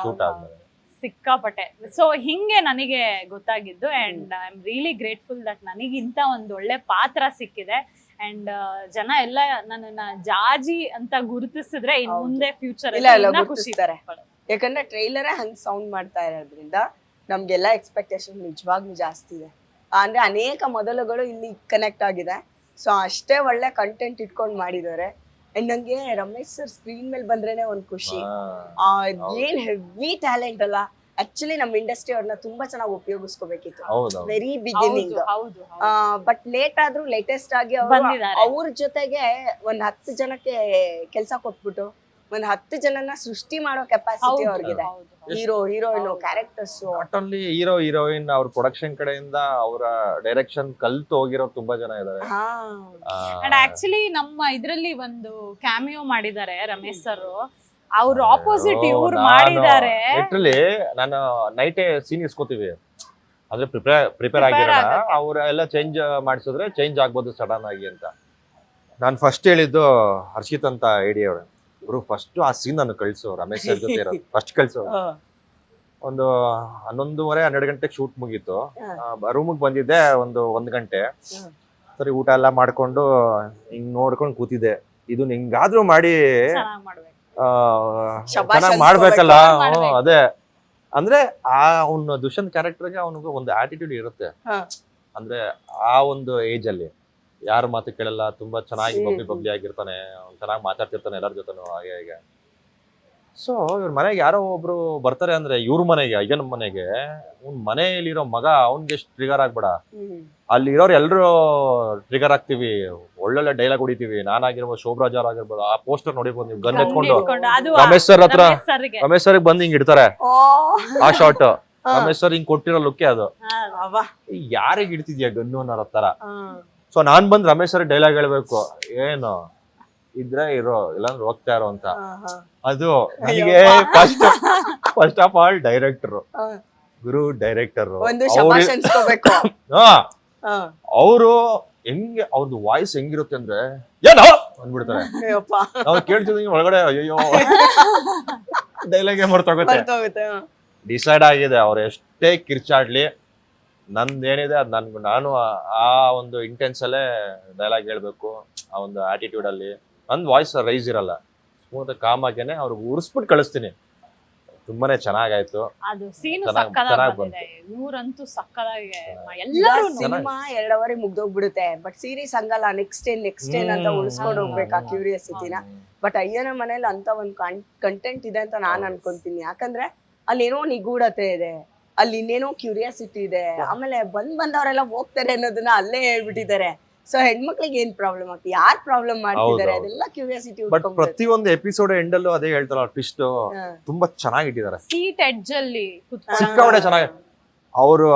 ಶೂಟ್ ಆದ್ಮೇಲೆ ಸಿಕ್ಕಾಪಟ್ಟೆ. ಸೊ ಹಿಂಗೆ ನನಗೆ ಗೊತ್ತಾಗಿದ್ದು. And I am really grateful that ನನಗೆ ಇಂತ ಒಂದು ಒಳ್ಳೆ ಪಾತ್ರ ಸಿಕ್ಕಿದೆ. ಅಂಡ್ ಜನ ಎಲ್ಲ ನನ್ನನ್ನ ಜಾಜಿ ಅಂತ ಗುರುತಿಸಿದ್ರೆ ಇನ್ ಮುಂದೆ ಫ್ಯೂಚರ್ ಗುರುತಿಸ್ತಾರೆ. ಯಾಕಂದ್ರೆ ಟ್ರೈಲರೇ ಹಂಗ್ ಸೌಂಡ್ ಮಾಡ್ತಾ ಇರೋದ್ರಿಂದ ನಮ್ಗೆಲ್ಲ ಎಕ್ಸ್ಪೆಕ್ಟೇಷನ್ ನಿಜವಾಗ್ಲೂ ಜಾಸ್ತಿ ಇದೆ. ಅಂದ್ರೆ ಅನೇಕ ಮೊದಲುಗಳು ಇಲ್ಲಿ ಕನೆಕ್ಟ್ ಆಗಿದೆ. ಸೊ ಅಷ್ಟೇ ಒಳ್ಳೆ ಕಂಟೆಂಟ್ ಇಟ್ಕೊಂಡು ಮಾಡಿದ್ದಾರೆ. ಅಂಡ್ ನಂಗೆ ರಮೇಶ್ ಸರ್ ಸ್ಕ್ರೀನ್ ಮೇಲೆ ಬಂದ್ರೇನೆ ಒಂದ್ ಖುಷಿ. ಏನ್ ಹೆವಿ ಟ್ಯಾಲೆಂಟ್ ಅಲ್ಲ. ಆಕ್ಚುಲಿ ನಮ್ಮ ಇಂಡಸ್ಟ್ರಿ ಅವ್ರನ್ನ ತುಂಬಾ ಚೆನ್ನಾಗಿ ಉಪಯೋಗಿಸ್ಕೋಬೇಕಿತ್ತು ವೆರಿ ಬಿಗಿನಿಂಗ್. ಬಟ್ ಲೇಟ್ ಆದ್ರೂ ಲೇಟೆಸ್ಟ್ ಆಗಿ ಅವ್ರ ಜೊತೆಗೆ ಒಂದ್ 10 ಜನಕ್ಕೆ ಕೆಲ್ಸ ಕೊಟ್ಬಿಟ್ಟು ಒಂದ್ 10 ಜನನ ಸೃಷ್ಟಿ ಮಾಡೋ ಕೆಪಾಸಿಟಿ ಅವ್ರಿಗಿದೆ. Hero heroine characters, not only hero heroine, ಅವ್ರ ಪ್ರೊಡಕ್ಷನ್ ಕಡೆಯಿಂದ ಅವರ ಡೈರೆಕ್ಷನ್ ಕಲ್ತು ಹೋಗಿರೋ ತುಂಬಾ ಜನ ಇದಾರೆ. ಅಂಡ್ ಆಕ್ಚುಲಿ ನಮ್ಮ ಇದ್ರಲ್ಲಿ ಒಂದು ಕ್ಯಾಮಿಯೋ ಮಾಡಿದ್ದಾರೆ ರಮೇಶ್ ಸರ್. ಅವ್ರ ಆಪೋಸಿಟ್ ಇವ್ರು ಮಾಡಿದ್ದಾರೆ. ಲಿಟ್ರಲಿ ನಾನು ನೈಟೇ ಸೀನ್ ಇಸ್ಕೋತೀವಿ, ಅಂದ್ರೆ ಪ್ರಿಪೇರ್ ಆಗಿರೋಣ, ಅವ್ರ ಎಲ್ಲ ಚೇಂಜ್ ಮಾಡಿಸಿದ್ರೆ ಚೇಂಜ್ ಆಗ್ಬೋದು ಸಡನ್ ಆಗಿ ಅಂತ. ನಾನು ಫಸ್ಟ್ ಹೇಳಿದ್ದು ಹರ್ಷಿತ್ ಅಂತ ಐಡಿಯಾ ಅವಳು, ಗುರು ಫಸ್ಟ್ ಆ ಸೀನ್ ನಾನು ಕಳ್ಸು, ರಮೇಶ್ ಸರ್ ಜೊತೆ ಇರೋದು ಫಸ್ಟ್ ಕಳ್ಸು. ಒಂದು 11:30-12 ಗಂಟೆಗೆ ಶೂಟ್ ಮುಗೀತು. ರೂಮಿಗೆ ಬಂದಿದ್ದೆ ಒಂದು ಗಂಟೆ. ಸರಿ ಊಟ ಎಲ್ಲ ಮಾಡ್ಕೊಂಡು ಹಿಂಗ್ ನೋಡ್ಕೊಂಡು ಕೂತಿದ್ದೆ. ಇದು ಹಿಂಗಾದ್ರೂ ಮಾಡಿ ಚೆನ್ನಾಗಿ ಮಾಡ್ಬೇಕಲ್ಲ. ಅದೇ ಅಂದ್ರೆ ಅವ್ನ ದುಷ್ಯಂತ್ ಕ್ಯಾರೆಕ್ಟರ್ಗೆ ಅವನಿಗೆ ಒಂದು ಆಟಿಟ್ಯೂಡ್ ಇರುತ್ತೆ. ಅಂದ್ರೆ ಆ ಒಂದು ಏಜ್ ಅಲ್ಲಿ ಯಾರ ಮಾತು ಕೇಳಲ್ಲ, ತುಂಬಾ ಚೆನ್ನಾಗಿ ಬಬ್ಲಿ ಆಗಿರ್ತಾನೆ, ಚೆನ್ನಾಗಿ ಮಾತಾಡ್ತಿರ್ತಾನೆ ಎಲ್ಲರ ಜೊತೆನೂ ಹಾಗೆ ಹೀಗೆ. ಸೊ ಇವ್ರ ಮನೆಗೆ ಯಾರೋ ಒಬ್ರು ಬರ್ತಾರೆ ಅಂದ್ರೆ ಇವ್ರ ಮನೆಗೆ, ಅಯ್ಯನ ಮನೆಗೆ, ಮನೆಯಲ್ಲಿರೋ ಮಗ ಅವ್ನ್ಗೆ ಎಷ್ಟು ಟ್ರಿಗರ್ ಆಗ್ಬೇಡ, ಅಲ್ಲಿರೋರು ಎಲ್ರು ಟ್ರಿಗರ್ ಆಗ್ತೀವಿ, ಒಳ್ಳೊಳ್ಳೆ ಡೈಲಾಗ್ ಹೊಡಿತೀವಿ. ನಾನಾಗಿರ್ಬೋದು, ಶೋಭರಾಜ್ ಅವ್ರ ಆಗಿರ್ಬೋದು, ಆ ಪೋಸ್ಟರ್ ನೋಡಿರ್ಬೋದು ನೀವು, ಗನ್ ಎತ್ಕೊಂಡು ರಮೇಶ್ ಸರ್ ಹತ್ರ, ರಮೇಶ್ ಸರ್ ಬಂದು ಹಿಂಗ್ ಇಡ್ತಾರೆ ಆ ಶಾಟ್. ರಮೇಶ್ ಸರ್ ಹಿಂಗ್ ಕೊಟ್ಟಿರೋ ಲುಕ್ಕೆ ಅದು. ಯಾರಿಗೆ ಇಡ್ತಿದ್ಯಾ ಗನ್ನು ಅನ್ನೋ ತರ. ಸೊ ನಾನ್ ಬಂದ್ ರಮೇಶ್ ಸರ್ ಡೈಲಾಗ್ ಹೇಳ್ಬೇಕು, ಏನು ಇದ್ರೆ ಇರೋ ಇಲ್ಲಾಂದ್ರೆ ಹೋಗ್ತಾ ಇರೋ ಅಂತ. ಅದು ನನಗೆ first of all director Guru, director ಅವರು ಹೆಂಗೆ, ಅವ್ರದ್ದು ವಾಯ್ಸ್ ಹೆಂಗಿರುತ್ತೆ ಅಂದ್ರೆ ಏನೋ ಅಂದ್ಬಿಡ್ತಾರೆ. ನಾವು ಕೇಳ್ತಿದ್ವಿ ಒಳಗಡೆ ಅಯ್ಯೋ ಡೈಲಾಗ್ ಮರ್ತೋಗುತ್ತೆ. ಡಿಸೈಡ್ ಆಗಿದೆ, ಅವ್ರು ಎಷ್ಟೇ ಕಿರ್ಚಾಡ್ಲಿ ನಂದೇನಿದೆ ಅದು ನಾನು ಆ ಒಂದು ಇಂಟೆನ್ಸ್ ಅಲ್ಲೇ ಡೈಲಾಗ್ ಹೇಳ್ಬೇಕು. ಆ ಒಂದು ಆಟಿಟ್ಯೂಡ್ ಅಲ್ಲಿ ನಂದು ವಾಯ್ಸ್ ರೈಸ್ ಇರಲ್ಲ, ಸ್ಮೂತ್ ಕಾಮ್ ಆಗೇನೆ ಅವ್ರಿಗೆ ಉರ್ಸ್ಬಿಟ್ಟು ಕಳಿಸ್ತೀನಿ. ತುಂಬಾನೇ ಚೆನ್ನಾಗಾಯ್ತು. ಅದು ಸೀನ್ ಸಕ್ಕದಾಗಿ ಬಂದಿದೆ. ಇವರಂತೂ ಸಕ್ಕದಾಗಿ ಎಲ್ಲರೂ ಸಿನಿಮಾ 2 ಅವರ್ ಮುಗ್ದೋಗ್ಬಿಡುತ್ತೆ. ಬಟ್ ಸೀರೀಸ್ ಹಂಗಲ್ಲ, ನೆಕ್ಸ್ಟ್ ಏನ್ ಅಂತ ಉಳಿಸ್ಕೊಂಡು ಹೋಗ್ಬೇಕು ಆ ಕ್ಯೂರಿಯಾಸಿಟಿನ. ಬಟ್ ಅಯ್ಯನ ಮನೇಲಿ ಅಂತ ಒಂದು ಕಂಟೆಂಟ್ ಇದೆ ಅಂತ ನಾನ್ ಅನ್ಕೊಂತೀನಿ. ಯಾಕಂದ್ರೆ ಅಲ್ಲಿ ಏನೋ ನಿಗೂಢತೆ ಇದೆ, ಅಲ್ಲಿ ಇನ್ನೇನೋ ಕ್ಯೂರಿಯಾಸಿಟಿ ಇದೆ. ಆಮೇಲೆ ಬಂದವರೆಲ್ಲ ಹೋಗ್ತಾರೆ ಅನ್ನೋದನ್ನ ಅಲ್ಲೇ ಹೇಳ್ಬಿಟ್ಟಿದ್ದಾರೆ. ಸೊ ಹೆಣ್ಮಕ್ಳಿಗೆ ಏನ್ ಪ್ರಾಬ್ಲಮ್ ಆಗ್ತದೆ, ಯಾರ್ ಪ್ರಾಬ್ಲಮ್ ಮಾಡ್ತಿದ್ದಾರೆ ಹೌದು. ಅದೆಲ್ಲ ಕ್ಯೂರಿಯಾಸಿಟಿ ಬಟ್ ಪ್ರತಿಯೊಂದು ಎಪಿಸೋಡ್ ಎಂಡ್ ಅಲ್ಲೂ ಅದೇ ಹೇಳ್ತಾರ ಟ್ವಿಸ್ಟ್ ತುಂಬಾ ಚೆನ್ನಾಗಿಟ್ಟಿದ್ದಾರೆ. ಸೀಟ್ ಎಡ್ಜ್ ಅಲ್ಲಿ ಸಿಕ್ಕಾಪಟ್ಟೆ ಚೆನ್ನಾಗಿ ಅವರು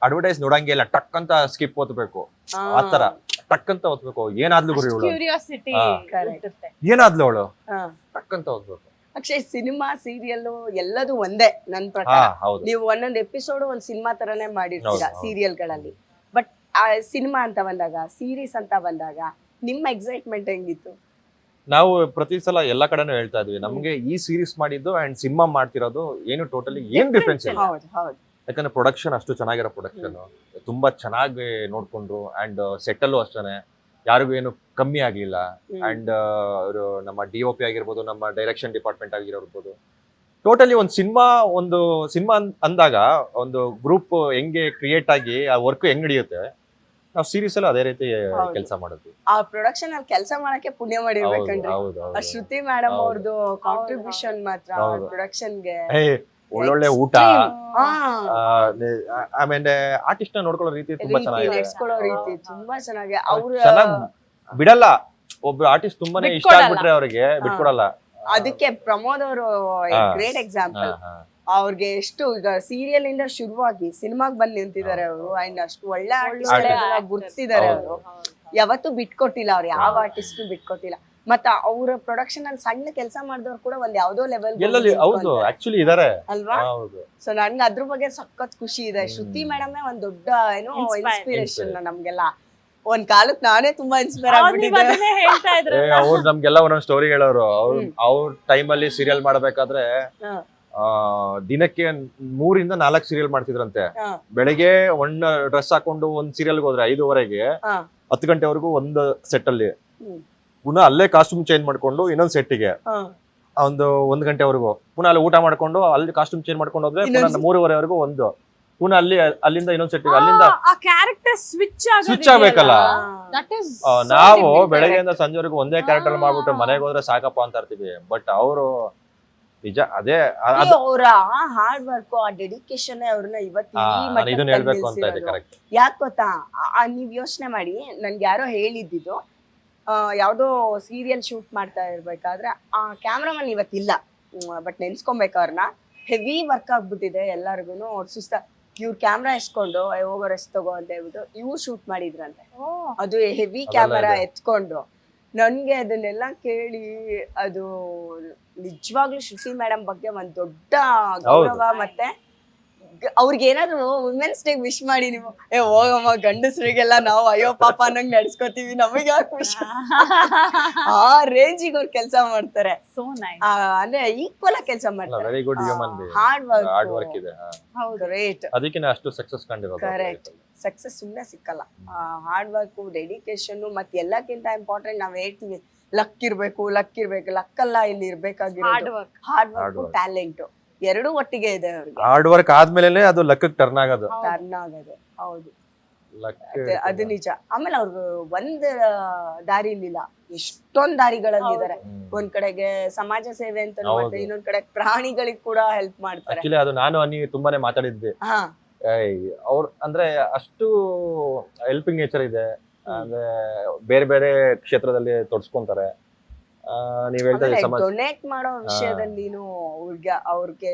ಅಡ್ವರ್ಟೈಸ್ ನೋಡಂಗೆ ಇಲ್ಲ, ಟಕ್ ಅಂತ ಸ್ಕಿಪ್ ಓದ್ಬೇಕು, ಆತರ ಟಕ್ ಅಂತ ಓದ್ಬೇಕು. ಏನಾದ್ಲು ಗುರಿ ಇವಳು, ಕ್ಯೂರಿಯಾಸಿಟಿ Correct. ಇರುತ್ತೆ. ಏನಾದ್ಲು ಅವಳು ಟಕ್ ಅಂತ ಓದ್ಬೇಕು. ಅಕ್ಷಯ್ ಸಿನಿಮಾ ಸೀರಿಯಲ್ ಎಲ್ಲದೂ ಒಂದೇ ನನ್ ಪ್ರಕಾರ. ಹೌದು ನೀವು ಒಂದೊಂದು ಎಪಿಸೋಡ್ ಒಂದ್ ಸಿನಿಮಾ ತರನೇ ಮಾಡಿರ್ತೀರಾ ಹೌದು. ಸೀರಿಯಲ್ ಗಳಲ್ಲಿ. ಬಟ್ ಆ ಸಿನಿಮಾ ಅಂತ ಬಂದಾಗ, ಸೀರೀಸ್ ಅಂತ ಬಂದಾಗ ನಿಮ್ಮ ಎಕ್ಸೈಟ್ಮೆಂಟ್ ಹೆಂಗಿತ್ತು? ನಾವು ಪ್ರತಿ ಸಲ ಎಲ್ಲಾ ಕಡೆನೂ ಹೇಳ್ತಾ ಇದ್ವಿ, ನಮ್ಗೆ ಈ ಸೀರೀಸ್ ಮಾಡಿದ್ದು ಅಂಡ್ ಸಿನಿಮಾ ಮಾಡ್ತಿರೋದು ಏನು ಟೋಟಲಿ ಏನ್ ಡಿಫ್ರೆನ್ಸ್ ಇಲ್ಲ. ಹೌದು ಹೌದು. ಯಾಕಂದ್ರೆ ಪ್ರೊಡಕ್ಷನ್ ಅಷ್ಟು ಚೆನ್ನಾಗಿರೋ ಪ್ರೊಡಕ್ಷನ್, ತುಂಬಾ ಚೆನ್ನಾಗಿ ನೋಡ್ಕೊಂಡ್ರು. ಅಂಡ್ ಸೆಟ್ ಅಲ್ಲೂ ಅಷ್ಟೇ ಯಾರಿಗೂ ಏನು ಕಮ್ಮಿ ಆಗ್ಲಿಲ್ಲ. ಅಂಡ್ ನಮ್ಮ DOP ಆಗಿರ್ಬೋದು, ನಮ್ಮ ಡೈರೆಕ್ಷನ್ ಡಿಪಾರ್ಟ್ಮೆಂಟ್ ಆಗಿರ್ಬೋದು, ಟೋಟಲಿ ಒಂದು ಸಿನಿಮಾ ಅಂದಾಗ ಒಂದು ಗ್ರೂಪ್ ಹೆಂಗೆ ಕ್ರಿಯೇಟ್ ಆಗಿ ಆ ವರ್ಕ್ ಹೆಂಗ್ ನಡೆಯುತ್ತೆ, ನಾವು ಸೀರೀಸ್ ಅಲ್ಲಿ ಅದೇ ರೀತಿ ಹೌದು. ಕೆಲಸ ಮಾಡಿದ್ವಿ. ಆ ಪ್ರೊಡಕ್ಷನ್ ಅಲ್ಲಿ ಕೆಲಸ ಮಾಡಕ್ಕೆ ಪುಣ್ಯ ಮಾಡಿರ್ಬೇಕಂದ್ರೆ ಹೌದು ಆ ಶ್ರುತಿ ಮೇಡಮ್ ಹೌದು. ಅವ್ರದ್ದು ಕಾಂಟ್ರಿಬ್ಯೂಷನ್ ಮಾತ್ರ ಹೌದು. ಪ್ರೊಡಕ್ಷನ್ಗೆ. ಒಳ್ಳೊಳ್ಳೆ ಊಟ, ಹಾ ಆಮೇಲೆ ಆರ್ಟಿಸ್ಟ್ ನ ನೋಡ್ಕೊಳ್ಳೋ ರೀತಿ ತುಂಬಾ ಚೆನ್ನಾಗಿದೆ. ನೆಡ್ಸ್ಕೊಳ್ಳೋ ರೀತಿ ತುಂಬಾ ಚೆನ್ನಾಗಿ. ಅವ್ರ ಚೆನ್ನಾಗ್ ಬಿಡಲ್ಲ, ಒಬ್ರು ಆರ್ಟಿಸ್ಟ್ ತುಂಬಾನೇ ಇಷ್ಟ ಬಿಟ್ಕೊಡಲ್ಲ. ಆಗ್ಬಿಟ್ರೆ ಅವ್ರಿಗೆ ಬಿಟ್ಕೊಡಲ್ಲ. ಅದಕ್ಕೆ ಪ್ರಮೋದ್ ಅವರು ಗ್ರೇಟ್ ಎಕ್ಸಾಂಪಲ್. ಅವ್ರಿಗೆ ಎಷ್ಟು ಈಗ ಸೀರಿಯಲ್ ಇಂದ ಶುರುವಾಗಿ ಸಿನಿಮಾಗ್ ಬಂದ್ ನಿಂತಿದ್ದಾರೆ ಅವರು. ಅಂಡ್ ಅಷ್ಟು ಒಳ್ಳೆ ಆರ್ಟಿಸ್ಟ್ ಗುರ್ತಿಸಿದ್ದಾರೆ ಅವರು. ಯಾವತ್ತೂ ಬಿಟ್ಕೊಟ್ಟಿಲ್ಲ ಅವ್ರು, ಯಾವ ಆರ್ಟಿಸ್ಟ್ ಬಿಟ್ಕೊಟ್ಟಿಲ್ಲ. ಮತ್ತ ಅವ್ರ ಪ್ರೊಡಕ್ಷನ್ ಅಲ್ಲಿ ಸಣ್ಣ ಕೆಲಸ ಮಾಡಿದವ್ರು ಕೂಡ ಒಂದ್ ಯಾವ್ದೋ ಲೆವೆಲ್ ಎಲ್ಲಲ್ಲಿ ಹೌದು ಆಕ್ಚುಲಿ ಇದಾರೆ ಅಲ್ವಾ? ಹೌದು. ಸೊ ನನ್ಗೆ ಅದ್ರ ಬಗ್ಗೆ ಸಖತ್ ಖುಷಿ ಇದೆ. ಶ್ರುತಿ ಮೇಡಮ್ ಒಂದ್ ದೊಡ್ಡ ಏನೋ ಇನ್ಸ್ಪಿರೇಷನ್ ನಮ್ಗೆಲ್ಲ. ಒಂದ್ ಕಾಲಕ್ಕೆ ನಾನೇ ತುಂಬಾ ಇನ್ಸ್ಪೈರ್ ನೀವ್ ಆಗ್ಬಿಟ್ಟಿದ್ದೆ. ಅದನ್ನೇ ಹೇಳ್ತಾ ಇದ್ರ ಅವ್ರು ನಮ್ಗೆಲ್ಲ ಒಂದೊಂದ್ ಸ್ಟೋರಿ ಹೇಳೋರು. ಅವ್ರ ಟೈಮ್ ಅಲ್ಲಿ ಸೀರಿಯಲ್ ಮಾಡ್ಬೇಕಾದ್ರೆ ದಿನಕ್ಕೆ 3 ಇಂದ 4 ಸೀರಿಯಲ್ ಮಾಡ್ತಿದ್ರಂತೆ. ಬೆಳಗ್ಗೆ ಒಂದ್ ಡ್ರೆಸ್ ಹಾಕೊಂಡು ಒಂದ್ ಸೀರಿಯಲ್ ಹೋದ್ರೆ 5:30ಗೆ 10 ಗಂಟೆವರೆಗೂ ಒಂದು ಸೆಟ್ ಅಲ್ಲಿ, ಪುನಃ ಅಲ್ಲೇ ಕಾಸ್ಟ್ಯೂಮ್ ಚೇಂಜ್ ಮಾಡ್ಕೊಂಡು ಇನ್ನೊಂದ್ ಸೆಟ್ಟಿಗೆ ಒಂದು 1 ಗಂಟೆವರೆಗೂ, ಪುನಃ ಅಲ್ಲಿ ಊಟ ಮಾಡ್ಕೊಂಡು ಅಲ್ಲಿ ಕಾಸ್ಟ್ಯೂಮ್ ಚೇಂಜ್ ಮಾಡ್ಕೊಂಡು ಹೋದ್ರೆ ಪುನಃ 3:30ವರೆಗೂ ಒಂದು, ಪುನಃ ಅಲ್ಲಿಂದ ಇನ್ನೊಂದ್ ಸೆಟ್ಟಿಗೆ, ಅಲ್ಲಿಂದ ಆ ಕ್ಯಾರೆಕ್ಟರ್ ಸ್ವಿಚ್ ಆಗ್ಬೇಕಲ್ಲ. ದಟ್ ಇಸ್ ನಾವು ಬೆಳಗ್ಗೆಯಿಂದ ಸಂಜೆವರೆಗೂ ಒಂದೇ ಕ್ಯಾರೆಕ್ಟರ್ ಮಾಡ್ಬಿಟ್ಟು ಮನೆಗೆ ಹೋದ್ರೆ ಸಾಕಪ್ಪ ಅಂತ ಇರ್ತೀವಿ. ಬಟ್ ಅವರು ನಿಜ ಅದೇ ಅವರ ಹಾರ್ಡ್ ವರ್ಕ್, ಆ ಡೆಡಿಕೇಶನ್ ಅವ್ರನ್ನ ಇವತ್ತು ಇದನ್ನ ಹೇಳ್ಬೇಕು ಅಂತ ಇದೆ. ಕರೆಕ್ಟ್. ಯಾಕೆ ಗೊತ್ತಾ, ನೀವ್ ಯೋಚನೆ ಮಾಡಿ, ನನ್ಗೆ ಯಾರೋ ಹೇಳಿದ್ದಿದ್ದು, ಯಾವ್ದೋ ಸೀರಿಯಲ್ ಶೂಟ್ ಮಾಡ್ತಾ ಇರ್ಬೇಕಾದ್ರೆ ಆ ಕ್ಯಾಮ್ರಾಮನ್ ಇವತ್ತಿಲ್ಲ. ಬಟ್ ನೆನ್ಸ್ಕೊಬೇಕು ಅವ್ರನ್ನ, ಹೆವಿ ವರ್ಕ್ ಆಗ್ಬಿಟ್ಟಿದೆ ಎಲ್ಲಾರ್ಗು. ಅವ್ರ ಸುಸ್ತ, ಇವ್ರ ಕ್ಯಾಮ್ರಾ ಎಸ್ಕೊಂಡು ಹೋಗೋ ರೆಸ್ಟ್ ತಗೋ ಅಂತ ಹೇಳ್ಬಿಟ್ಟು ಇವ್ರು ಶೂಟ್ ಮಾಡಿದ್ರಂತೆ. ಅದು ಹೆವಿ ಕ್ಯಾಮರಾ ಎತ್ಕೊಂಡು. ನನ್ಗೆ ಅದನ್ನೆಲ್ಲ ಕೇಳಿ ಅದು ನಿಜವಾಗ್ಲೂ ಶ್ರುತಿ ಮೇಡಮ್ ಬಗ್ಗೆ ಒಂದ್ ದೊಡ್ಡ ಗೌರವ. ಮತ್ತೆ ಅವ್ರಿಗೆ ಏನಾದ್ರು ವುಮೆನ್ಸ್ ಡೇ ವಿಶ್ ಮಾಡಿ ನೀವು, ಹೋಗಮ್ಮ ಗಂಡಸ್ರಿಗೆಲ್ಲ ನಾವು ಅಯ್ಯೋ ಪಾಪ ಅನ್ನಂಗ್ ನಡ್ಸ್ಕೊತೀವಿ, ನಮಗೆ ಯಾಕೆ ಖುಷಿ. ಆ ರೇಂಜಿಗೆ ಅವ್ರು ಕೆಲಸ ಮಾಡ್ತಾರೆ. So nice. ಅಂದ್ರೆ ಈಕ್ವಲ್ ಆಗಿ ಕೆಲಸ ಮಾಡ್ತಾರೆ. Very good human being. Hard hard work work ಇದೆ. ಗ್ರೇಟ್. ಅದಕ್ಕೆ ಅಷ್ಟು ಸಕ್ಸಸ್ ಕಂಡಿರೋದು. ಕರೆಕ್ಟ್. ಸಕ್ಸಸ್ ಸುಮ್ಮನೆ ಸಿಕ್ಕಲ್ಲ. ಹಾರ್ಡ್ ವರ್ಕ್, ಡೆಡಿಕೇಶನ್, ಮತ್ತೆ ಎಲ್ಲಕ್ಕಿಂತ ಇಂಪಾರ್ಟೆಂಟ್ ನಾವ್ ಹೇಳ್ತೀವಿ ಲಕ್ ಇರ್ಬೇಕು. ಲಕ್ ಅಲ್ಲ ಇಲ್ಲಿ ಇರ್ಬೇಕಾಗಿರೋದು, ಹಾರ್ಡ್ ವರ್ಕ್, ಟ್ಯಾಲೆಂಟ್ ಎರಡೂ ಒಟ್ಟಿಗೆ ಇದೆ ಅವ್ರಿಗೆ. ಹಾರ್ಡ್ ವರ್ಕ್ ಆದ್ಮೇಲೆ ಅದು ಲಕ್ಕಕ್ಕೆ ಟರ್ನ್ ಆಗೋದು. ಹೌದು, ಲಕ್ ಅದು ನಿಜ. ಆಮೇಲೆ ಅವ್ರು ಒಂದ್ ದಾರಿಲಿಲ್ಲ, ಎಷ್ಟೊಂದ್ ದಾರಿಗಳಲ್ಲಿದ್ದಾರೆ. ಒಂದ್ ಕಡೆಗೆ ಸಮಾಜ ಸೇವೆ ಅಂತ, ಮತ್ತೆ ಇನ್ನೊಂದ್ ಕಡೆ ಪ್ರಾಣಿಗಳಿಗೆ ಕೂಡ ಹೆಲ್ಪ್ ಮಾಡ್ತಾರೆ. ಆಕ್ಚುಲಿ ಅದು ನಾನು ತುಂಬಾನೇ ಮಾತಾಡಿದ್ವಿ. ಅವ್ರ ಅಂದ್ರೆ ಅಷ್ಟು ಹೆಲ್ಪಿಂಗ್ ನೇಚರ್ ಇದೆ. ಅಂದ್ರೆ ಬೇರೆ ಬೇರೆ ಕ್ಷೇತ್ರದಲ್ಲಿ ತೊಡ್ಸ್ಕೊಂತಾರೆ. ನೀವ್ ಹೇಳ್ತಾ ಡೊನೇಟ್ ಮಾಡೋ ವಿಷಯದಲ್ಲಿ ಅವ್ರಿಗೆ